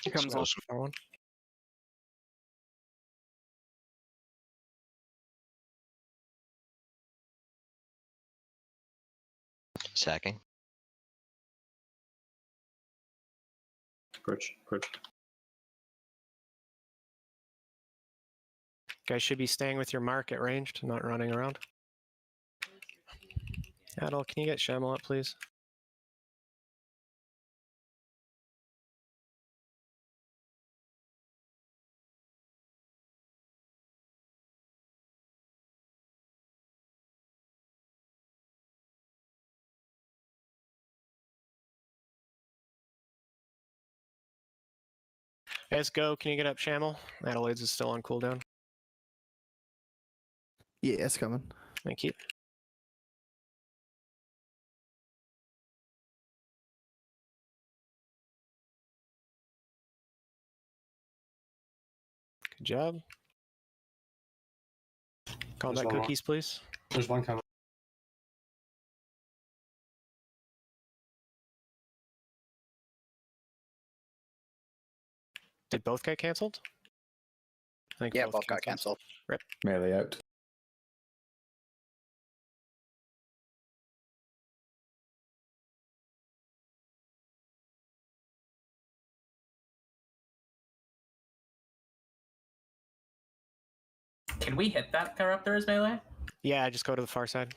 Here comes Smash for one. Sacking. Perch. Guys should be staying with your mark at ranged, not running around. Adel, can you get Shamel up, please? Let's go. Can you get up Shamel? Adelaide's is still on cooldown. Yeah, it's coming. Thank you. Good job. Combat one more. cookies, please. There's one coming. Did both get cancelled? I think Yeah, both got canceled. Rip. Melee out. Can we hit that Corruptor's melee? Yeah, just go to the far side.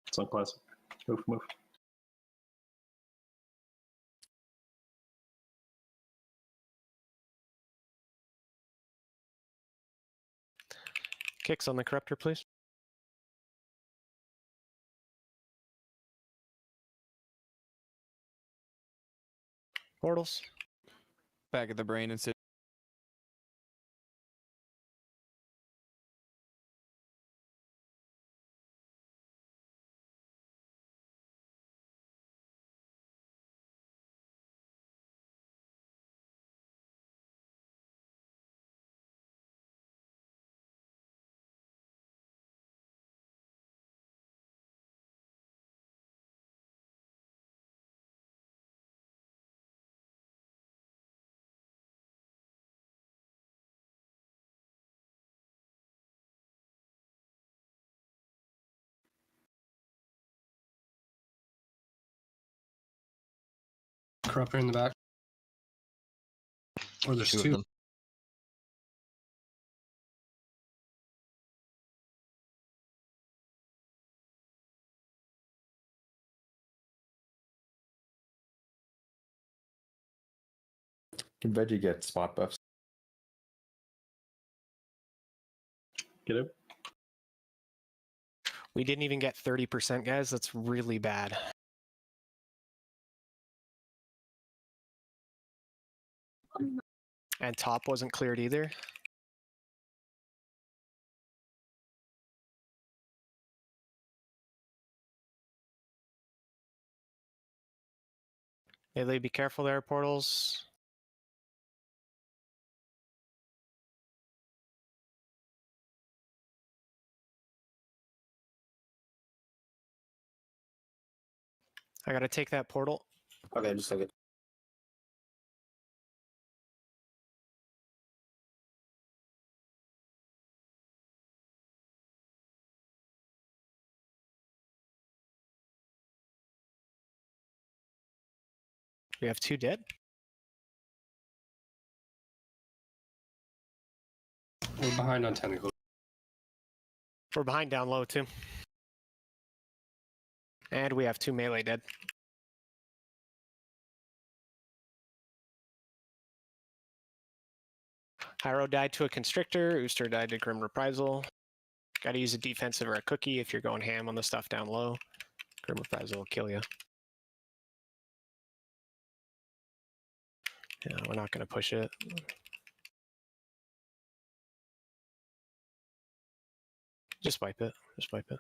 It's on classic. Move. Kicks on the Corruptor, please. Portals. Back of the brain and sit. Corruptor in the back. Or there's Two of two. them. Can Veggie get spot buffs? Get it? We didn't even get 30%, guys. That's really bad. And top wasn't cleared either. Melee, be careful there, portals. I gotta take that portal. Okay, just take it. We have 2 dead. We're behind on tentacle. We're behind down low too. And we have 2 melee dead. Hyro died to a constrictor. Ooster died to Grim Reprisal. Gotta use a defensive or a cookie if you're going ham on the stuff down low. Grim Reprisal will kill you. Yeah, we're not gonna push it. Just wipe it. Just wipe it.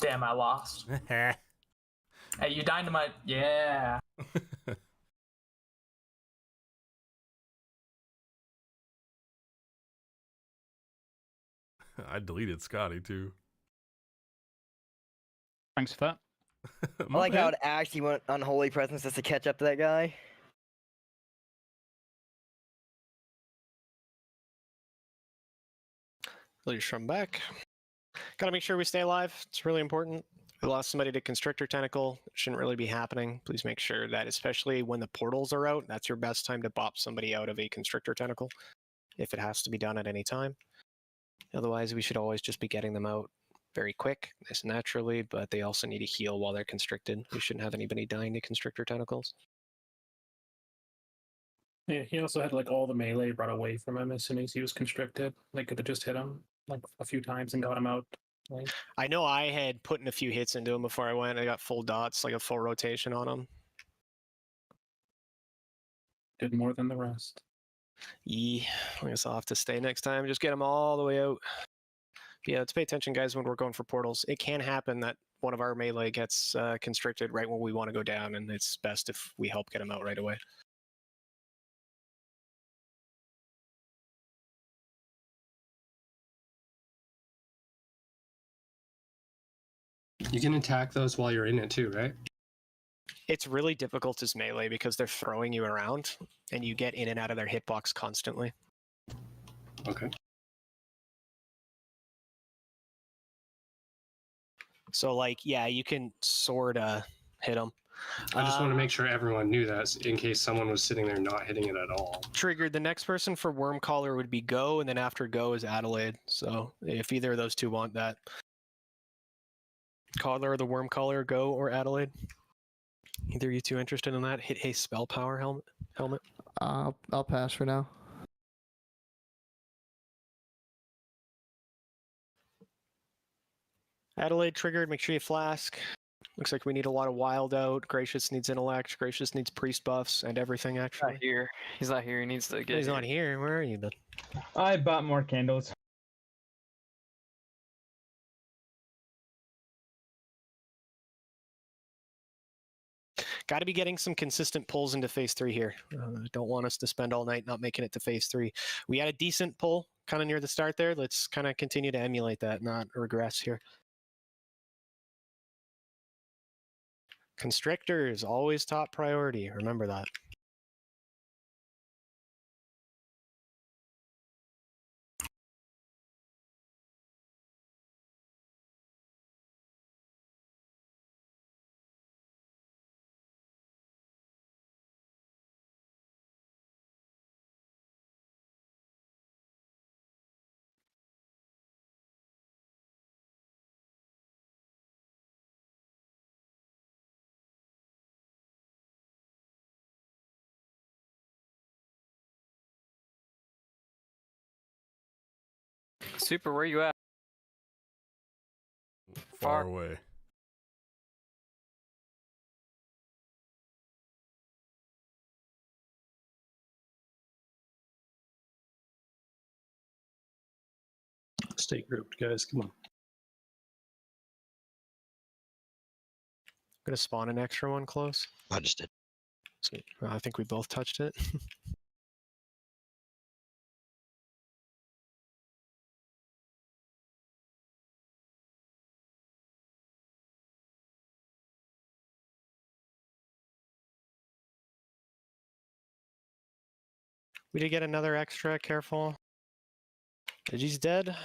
Damn, I lost. Hey, you dynamite. Yeah. I deleted Scotty too. Thanks for that. I like how it actually went unholy presence just to catch up to that guy. Leave Shrum back. Gotta make sure we stay alive. It's really important. We lost somebody to Constrictor Tentacle. It shouldn't really be happening. Please make sure that, especially when the portals are out, that's your best time to bop somebody out of a Constrictor Tentacle, if it has to be done at any time. Otherwise, we should always just be getting them out very quick, nice and naturally, but they also need to heal while they're constricted. We shouldn't have anybody dying to Constrictor Tentacles. Yeah, he also had like all the melee brought away from him as soon as he was constricted. They could have just hit him like a few times and got him out. Like, I know I had put in a few hits into him before I went. I got full dots, like a full rotation on him. did more than the rest. Yeah, I guess I'll have to stay next time. Just get them all the way out. But yeah, let's pay attention, guys, when we're going for portals. It can happen that one of our melee gets constricted right when we want to go down, and it's best if we help get them out right away. You can attack those while you're in it too, right? It's really difficult as melee because they're throwing you around, and you get in and out of their hitbox constantly. Okay. So, like, yeah, you can sort of hit them. I just want to make sure everyone knew that in case someone was sitting there not hitting it at all. Triggered. The next person for Worm Collar would be Go, and then after Go is Adelaide. So if either of those two want that. Collar or the Worm Collar, Go or Adelaide. Either you two interested in that? Hit Haste Spell Power helmet. I'll pass for now. Adelaide triggered. Make sure you flask. Looks like we need a lot of wild out. Gracious needs intellect. Gracious needs priest buffs and everything, actually. Not here. He's not here. He needs to get He's not here. Where are you, bud? I bought more candles. Got to be getting some consistent pulls into phase 3 here. Don't want us to spend all night not making it to phase 3. We had a decent pull kind of near the start there. Let's kind of continue to emulate that, not regress here. Constrictor is always top priority. Remember that. Super, where you at? Far away. Stay grouped, guys. Come on. I'm gonna spawn an extra one close. I just did. So, I think we both touched it. We did get another extra, careful. Digi's dead.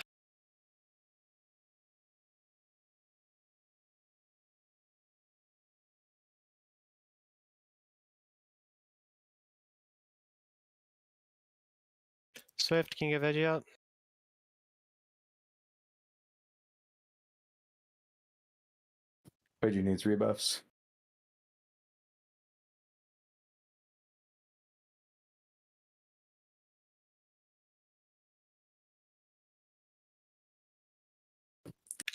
Swift, can you get Veggie out? Veggie needs rebuffs.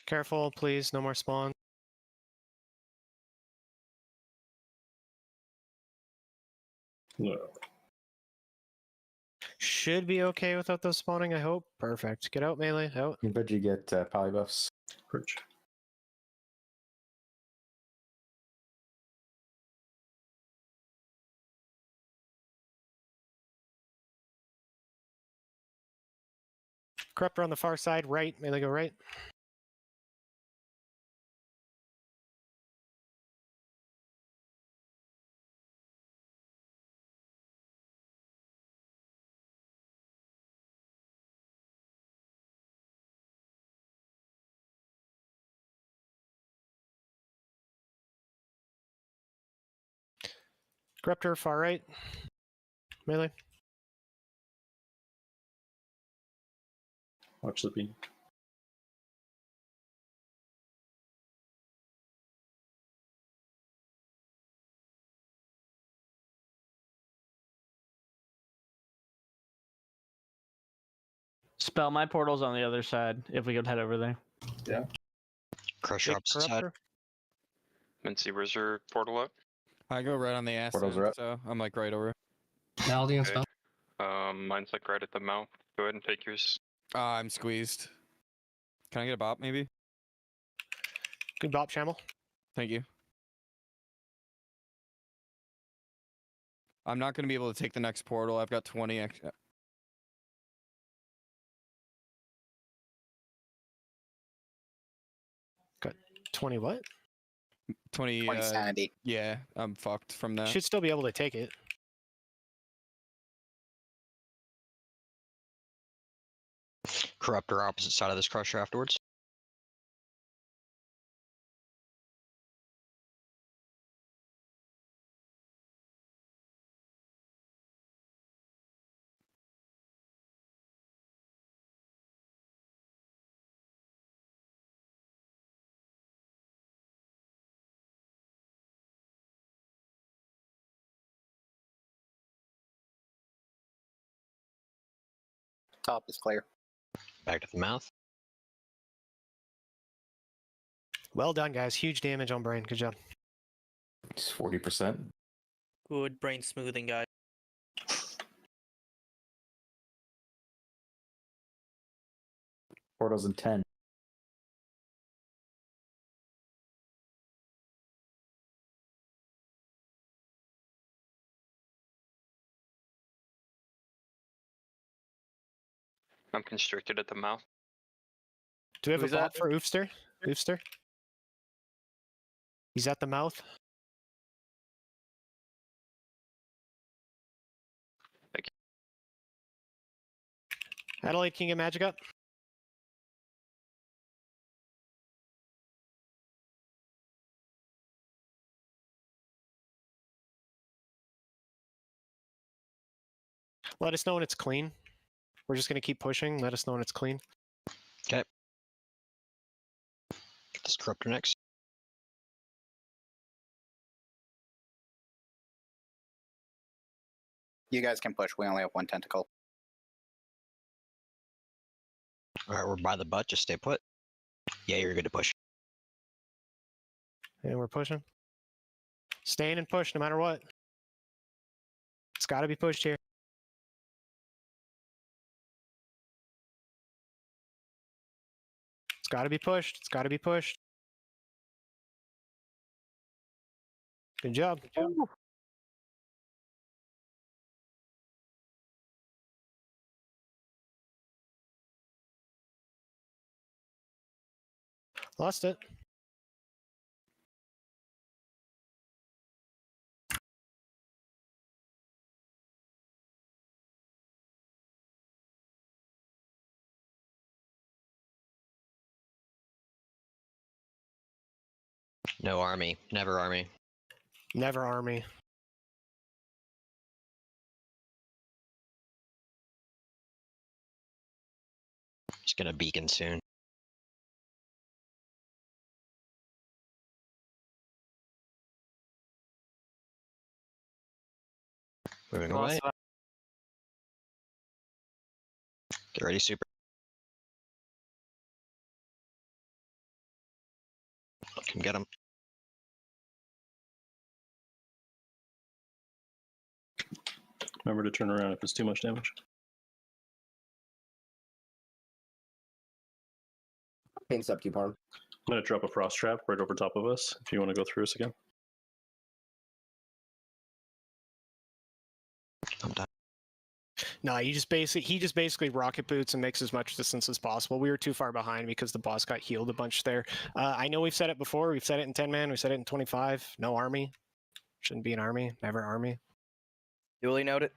Careful, please, no more spawn. No. Should be okay without those spawning, I hope. Perfect. Get out, melee, out. Can Veggie get polybuffs? Perch. Corruptor on the far side, right. Melee go right. Corruptor, far right. Melee. Watch the beam. Spell my portal's on the other side. If we could head over there. Yeah. Crush your opposite side. Mincy, where's your portal up? I go right on the ass Portals end, are up. so I'm like right over. Maldy and Okay. spell. Mine's like right at the mouth. Go ahead and take yours. I'm squeezed. Can I get a bop, maybe? Good bop, Shamble. Thank you. I'm not going to be able to take the next portal. I've got 20 extra. 20 what? 20 20 sanity. Yeah, I'm fucked from that. Should still be able to take it. Corruptor opposite side of this crusher afterwards. Top is clear. Back to the mouth. Well done, guys. Huge damage on Brain. Good job. It's 40%. Good brain smoothing, guys. Portals in 10. I'm constricted at the mouth. Do we have Who's a bot that? for Oofster? Oofster? He's at the mouth. Thank Adelaide, can you get magic up? Let us know when it's clean. We're just going to keep pushing. Let us know when it's clean. Okay. Get this corruptor next. You guys can push. We only have one tentacle. All right, we're by the butt. Just stay put. Yeah, you're good to push. And we're pushing. Staying and push no matter what. It's got to be pushed here. It's got to be pushed. It's got to be pushed. Good job. Good job. Lost it. No army. Never army. Never army. Just gonna beacon soon. Moving away. Get ready, super. Can get him. Remember to turn around if it's too much damage. Paints up to you, Parm. I'm going to drop a frost trap right over top of us if you want to go through us again. I'm done. No, he just basically rocket boots and makes as much distance as possible. We were too far behind because the boss got healed a bunch there. I know we've said it before. We've said it in 10 man. We said it in 25. No army. Shouldn't be an army. Never army. Duly noted.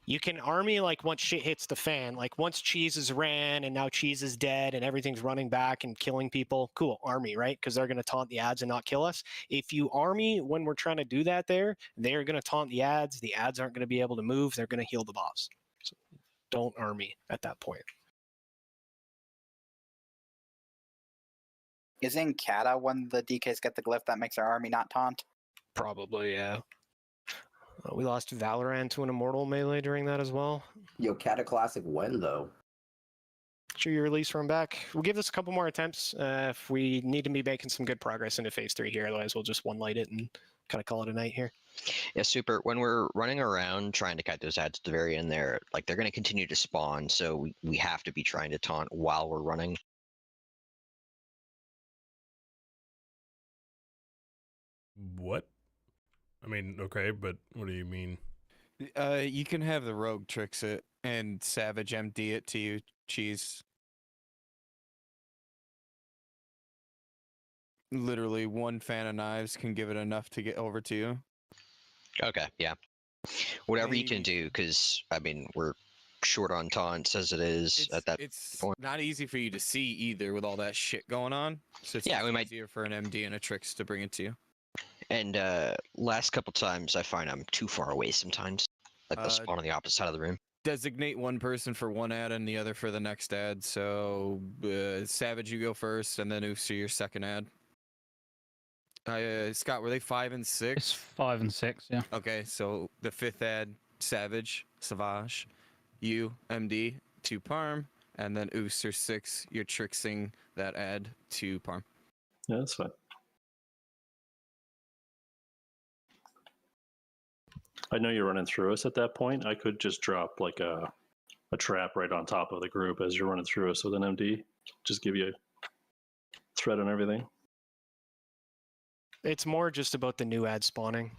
You can army like once shit hits the fan. Like once Cheese is ran and now Cheese is dead and everything's running back and killing people. Cool, army, right? Because they're going to taunt the ads and not kill us. If you army when we're trying to do that there, they're going to taunt the ads. The ads aren't going to be able to move. They're going to heal the boss. So don't army at that point. Isn't Kata when the DKs get the glyph that makes our army not taunt? Probably, yeah. We lost Valorant to an Immortal melee during that as well. Yo, Cata Classic when, though? Sure, you release from back. We'll give this a couple more attempts if we need to be making some good progress into phase 3 here. Otherwise, we'll just one-light it and kind of call it a night here. Yeah, super. When we're running around trying to cut those ads at the very end there, like they're going to continue to spawn, so we have to be trying to taunt while we're running. What? I mean, okay, but what do you mean? You can have the rogue tricks it and Savage MD it to you, Cheese. Literally, one fan of knives can give it enough to get over to you. Okay, yeah. Whatever you can do, because, I mean, we're short on taunts as it is at that point. Not easy for you to see either with all that shit going on. So it's Yeah, we might easier for an MD and a tricks to bring it to you. And last couple times, I find I'm too far away sometimes. Like they'll spawn on the opposite side of the room. Designate one person for one ad and the other for the next ad. So Savage, you go first, and then Uso your second ad. Scott, were they 5 and 6? It's 5 and 6, yeah. Okay, so the 5th ad, Savage, you, MD, to Parm, and then Ooster 6, you're tricksing that ad to Parm. Yeah, that's fine. I know you're running through us at that point. I could just drop like a trap right on top of the group as you're running through us with an MD. Just give you a threat on everything. It's more just about the new ad spawning.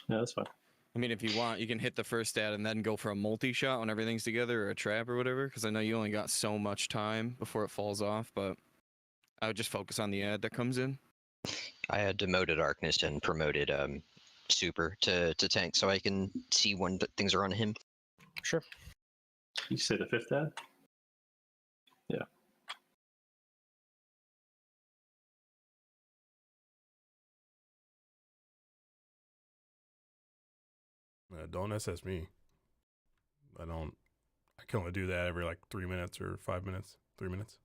Yeah, that's fine. I mean, if you want, you can hit the first ad and then go for a multi-shot when everything's together, or a trap or whatever, because I know you only got so much time before it falls off, but I would just focus on the ad that comes in. I had demoted Darkness and promoted Super to tank so I can see when things are on him. Sure. You say the 5th ad? Yeah. Don't SS me. I can only do that every like 3 minutes or 5 minutes. 3 minutes.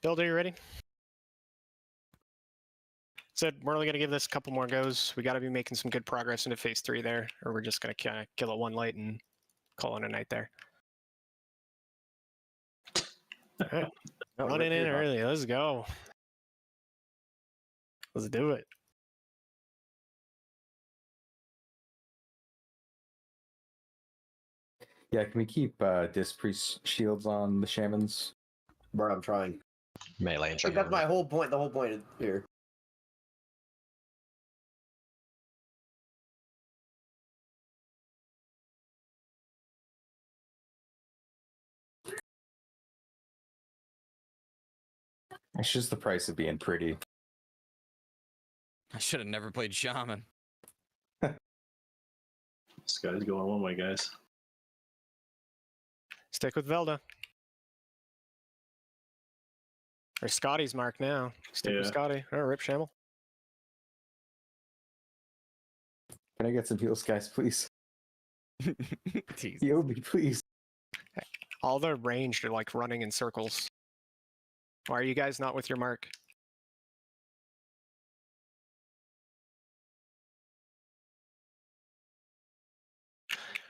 Builder, you ready? Said we're only going to give this a couple more goes. We got to be making some good progress into phase 3 there, or we're just going to kind of kill it one light and call it a night there. All right. Running in early. Let's go. Let's do it. Yeah, can we keep disc priest shields on the shamans? Bro, I'm trying. Melee and Like, that's my whole point. The whole point here. It's just the price of being pretty. I should have never played shaman. This guy's going one way, guys. Stick with Velda. Or Scotty's mark now. Stick with Scotty. Or Rip Shamble. Can I get some heals, guys, please? Heal me, please. All the ranged are like running in circles. Why are you guys not with your mark?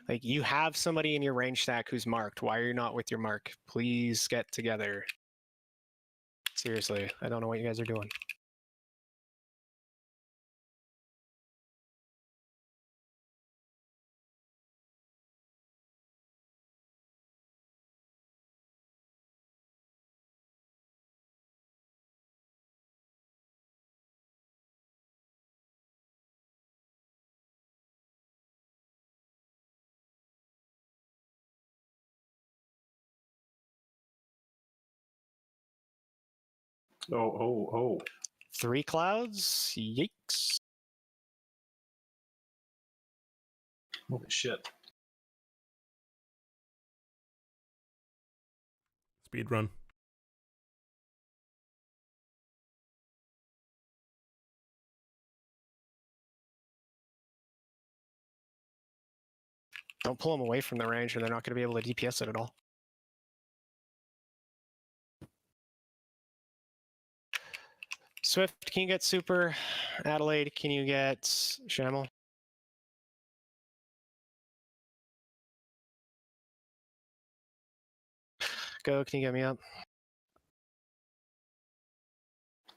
Like, you have somebody in your range stack who's marked. Why are you not with your mark? Please get together. Seriously, I don't know what you guys are doing. Oh. 3 clouds? Yikes. Holy shit. Speed run. Don't pull them away from the range or they're not going to be able to DPS it at all. Swift, can you get super? Adelaide, can you get Shamel? Go, can you get me up?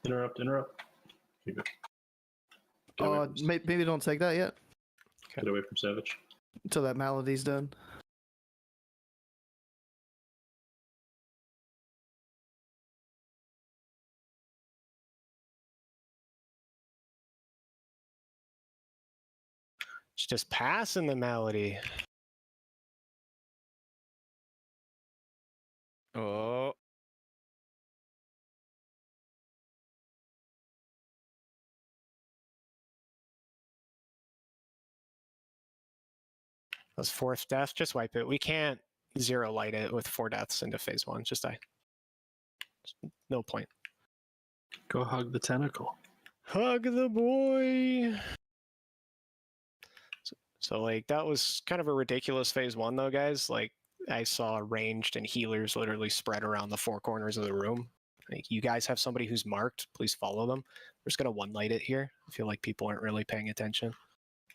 Interrupt. Keep it. Maybe don't take that yet. Get away from Savage. Until that Malady's done. It's just passing the Malady. Oh. That's 4th death. Just wipe it. We can't 0 light it with 4 deaths into phase 1. Just die. No point. Go hug the tentacle. Hug the boy. So like, that was kind of a ridiculous phase 1 though, guys. Like, I saw ranged and healers literally spread around the 4 corners of the room. Like, you guys have somebody who's marked, please follow them. We're just gonna 1 light it here. I feel like people aren't really paying attention.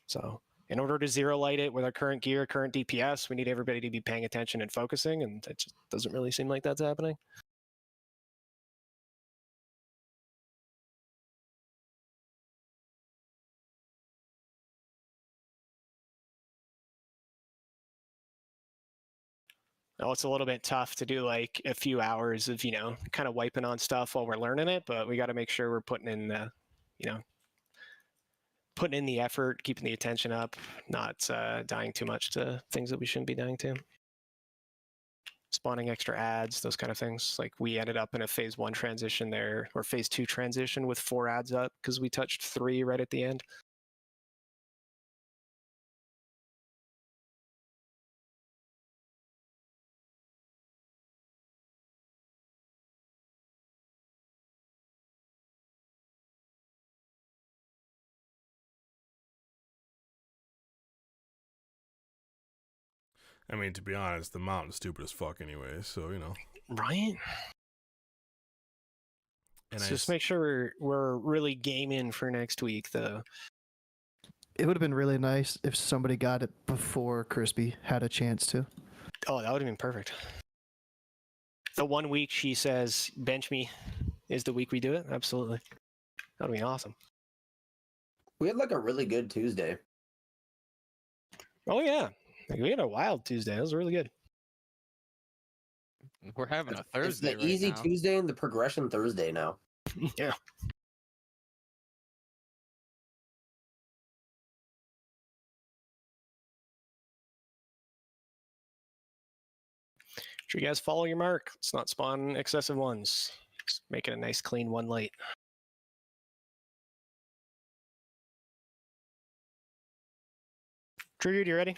So in order to 0 light it with our current gear, current DPS, we need everybody to be paying attention and focusing, and it just doesn't really seem like that's happening. Now, it's a little bit tough to do like a few hours of, kind of wiping on stuff while we're learning it, but we got to make sure we're putting in the, putting in the effort, keeping the attention up, not dying too much to things that we shouldn't be dying to. Spawning extra ads, those kind of things. Like, we ended up in a phase 1 transition there, or phase 2 transition with 4 ads up because we touched 3 right at the end. I mean, to be honest, the mountain's stupid as fuck anyway, so, Right? And So just make sure we're really game in for next week, though. It would have been really nice if somebody got it before Crispy had a chance to. Oh, that would have been perfect. The 1 week she says, bench me, is the week we do it? Absolutely. That would be awesome. We had like a really good Tuesday. Oh, yeah. Like, we had a wild Tuesday. That was really good. We're having a It's Thursday the easy right now. Tuesday and the progression Thursday now. Yeah. Sure you guys follow your mark. Let's not spawn excessive ones. Just make it a nice clean one light. Triggered, you ready?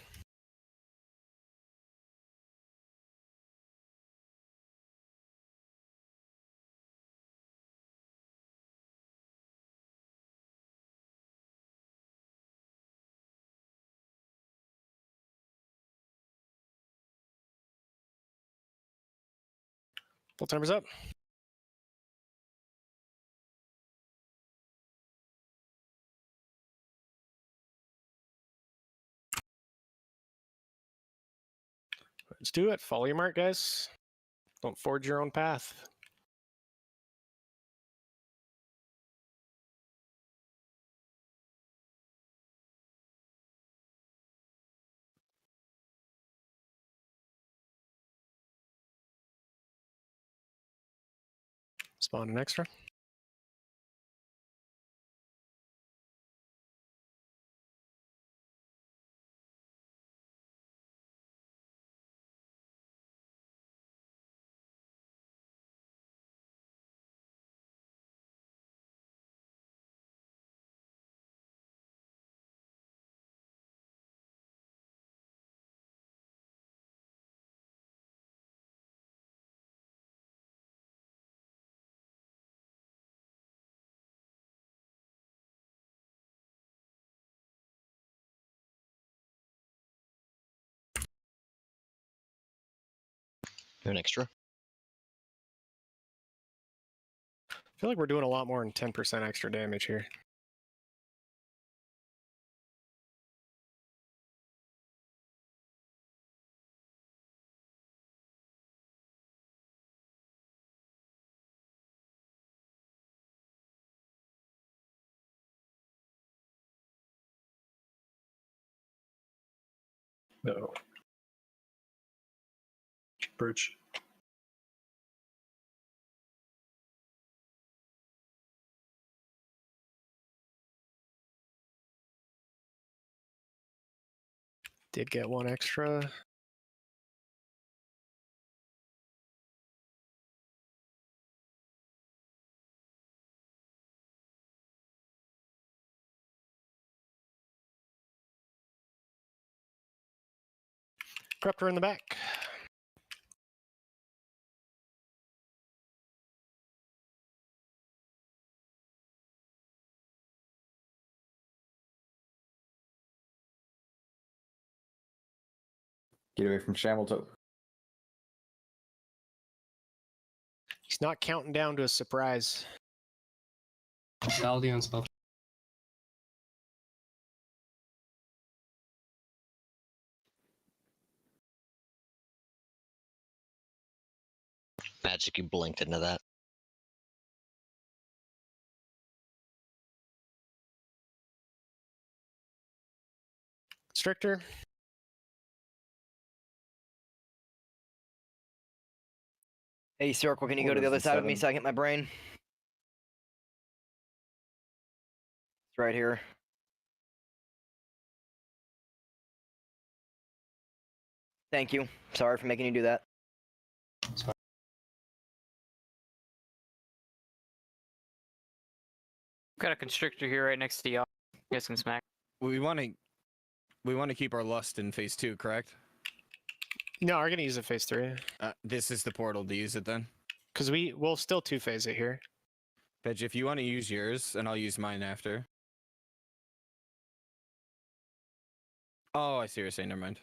Full timers up. Let's do it. Follow your mark, guys. Don't forge your own path. Spawn an extra. An extra. I feel like we're doing a lot more than 10% extra damage here. No. Birch. Did get one extra. Corruptor in the back. Get away from Shamilton. He's not counting down to a surprise. Valdi on spell. Magic, you blinked into that. Stricter. Hey, Circle, can you go to the other side with me so I can hit my brain? It's right here. Thank you. Sorry for making you do that. Got a constrictor here right next to y'all. You guys can smack. We want to keep our lust in phase 2, correct? No, we're gonna use it phase 3. This is the portal to use it then. Because we'll still 2-phase it here. Bitch, if you want to use yours, and I'll use mine after. Oh, I see what you're saying. Never mind.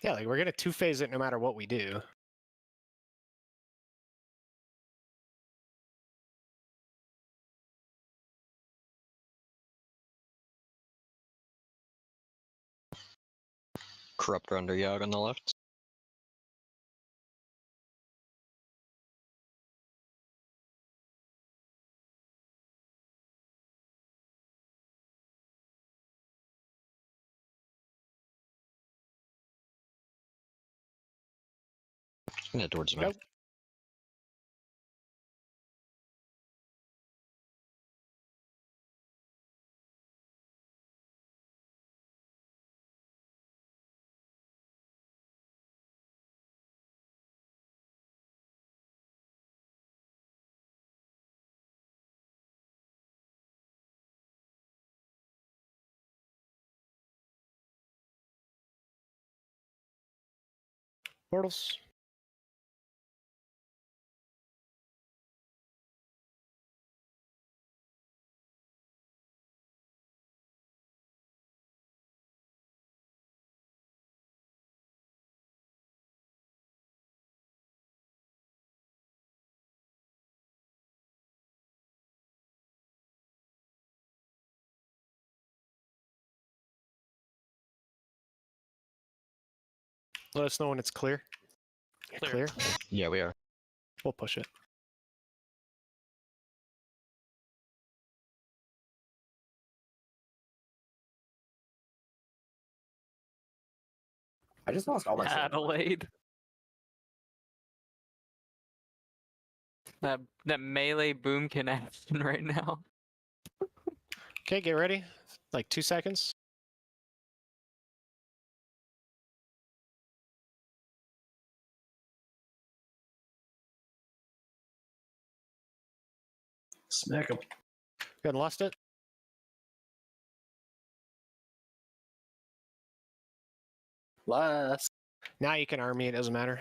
Yeah, like we're gonna 2-phase it no matter what we do. Corrupt Render Yog on the left. Yeah, towards me. Nope. Portals. Let us know when it's clear. Clear. Yeah, we are. We'll push it. I just lost all my stuff. Adelaide. That melee boom can action right now. Okay, get ready. Like 2 seconds. Smack him. Good, lost it. Last. Now you can army, it doesn't matter.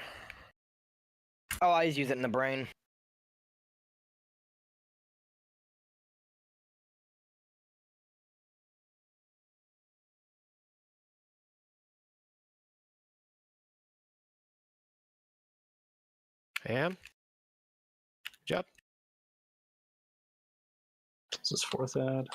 Oh, I just use it in the brain. Am. Good job. This is fourth ad.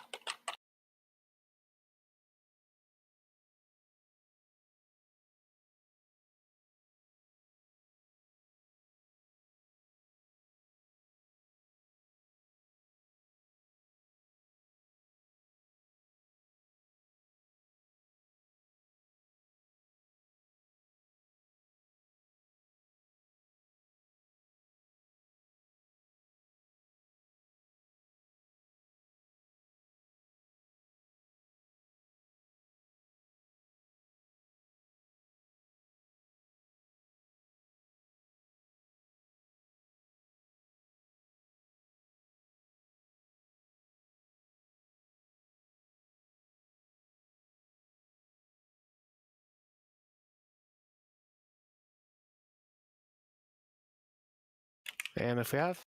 Am if we have.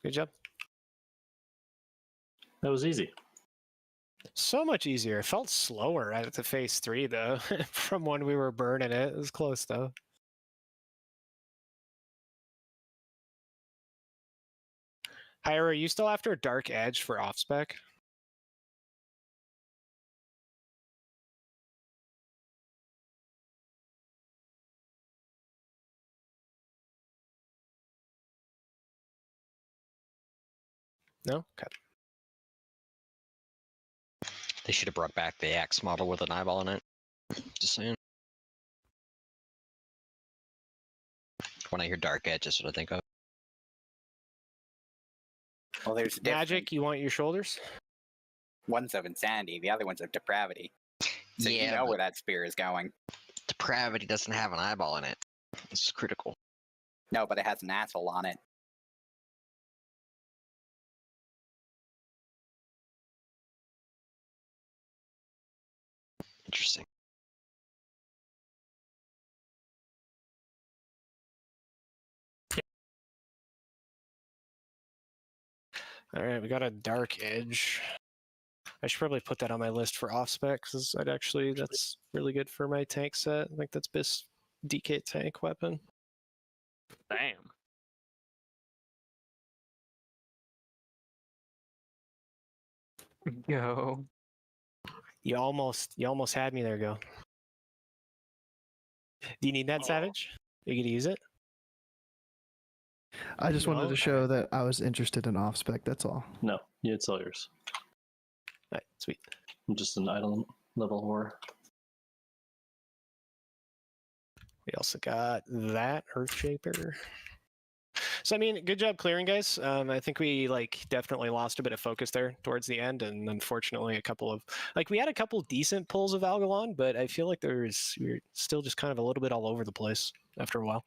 Good job. That was easy. So much easier. It felt slower at the phase 3 though, from when we were burning it. It was close though. Hyra, are you still after Dark Edge for off spec? No? Okay. They should have brought back the axe model with an eyeball in it. Just saying. When I hear Dark Edge, that's what I think of. Well, there's a Magic, you want your shoulders? One's of insanity, the other one's of depravity. So you Yeah, know but where that spear is going. Depravity doesn't have an eyeball in it. This is critical. No, but it has an asshole on it. Interesting. All right, we got a Dark Edge. I should probably put that on my list for off spec because that's really good for my tank set. I think that's best DK tank weapon. Damn. Go. You almost had me there, Go. Do you need that, Savage? Are you gonna use it? I just wanted No? to show that I was interested in off spec. That's all. No, you had yours. Alright, sweet. I'm just an idle level whore. We also got that Earthshaper. So I mean, good job clearing, guys. I think we definitely lost a bit of focus there towards the end, and unfortunately, a couple of we had a couple decent pulls of Algalon, but I feel like we were still just kind of a little bit all over the place after a while.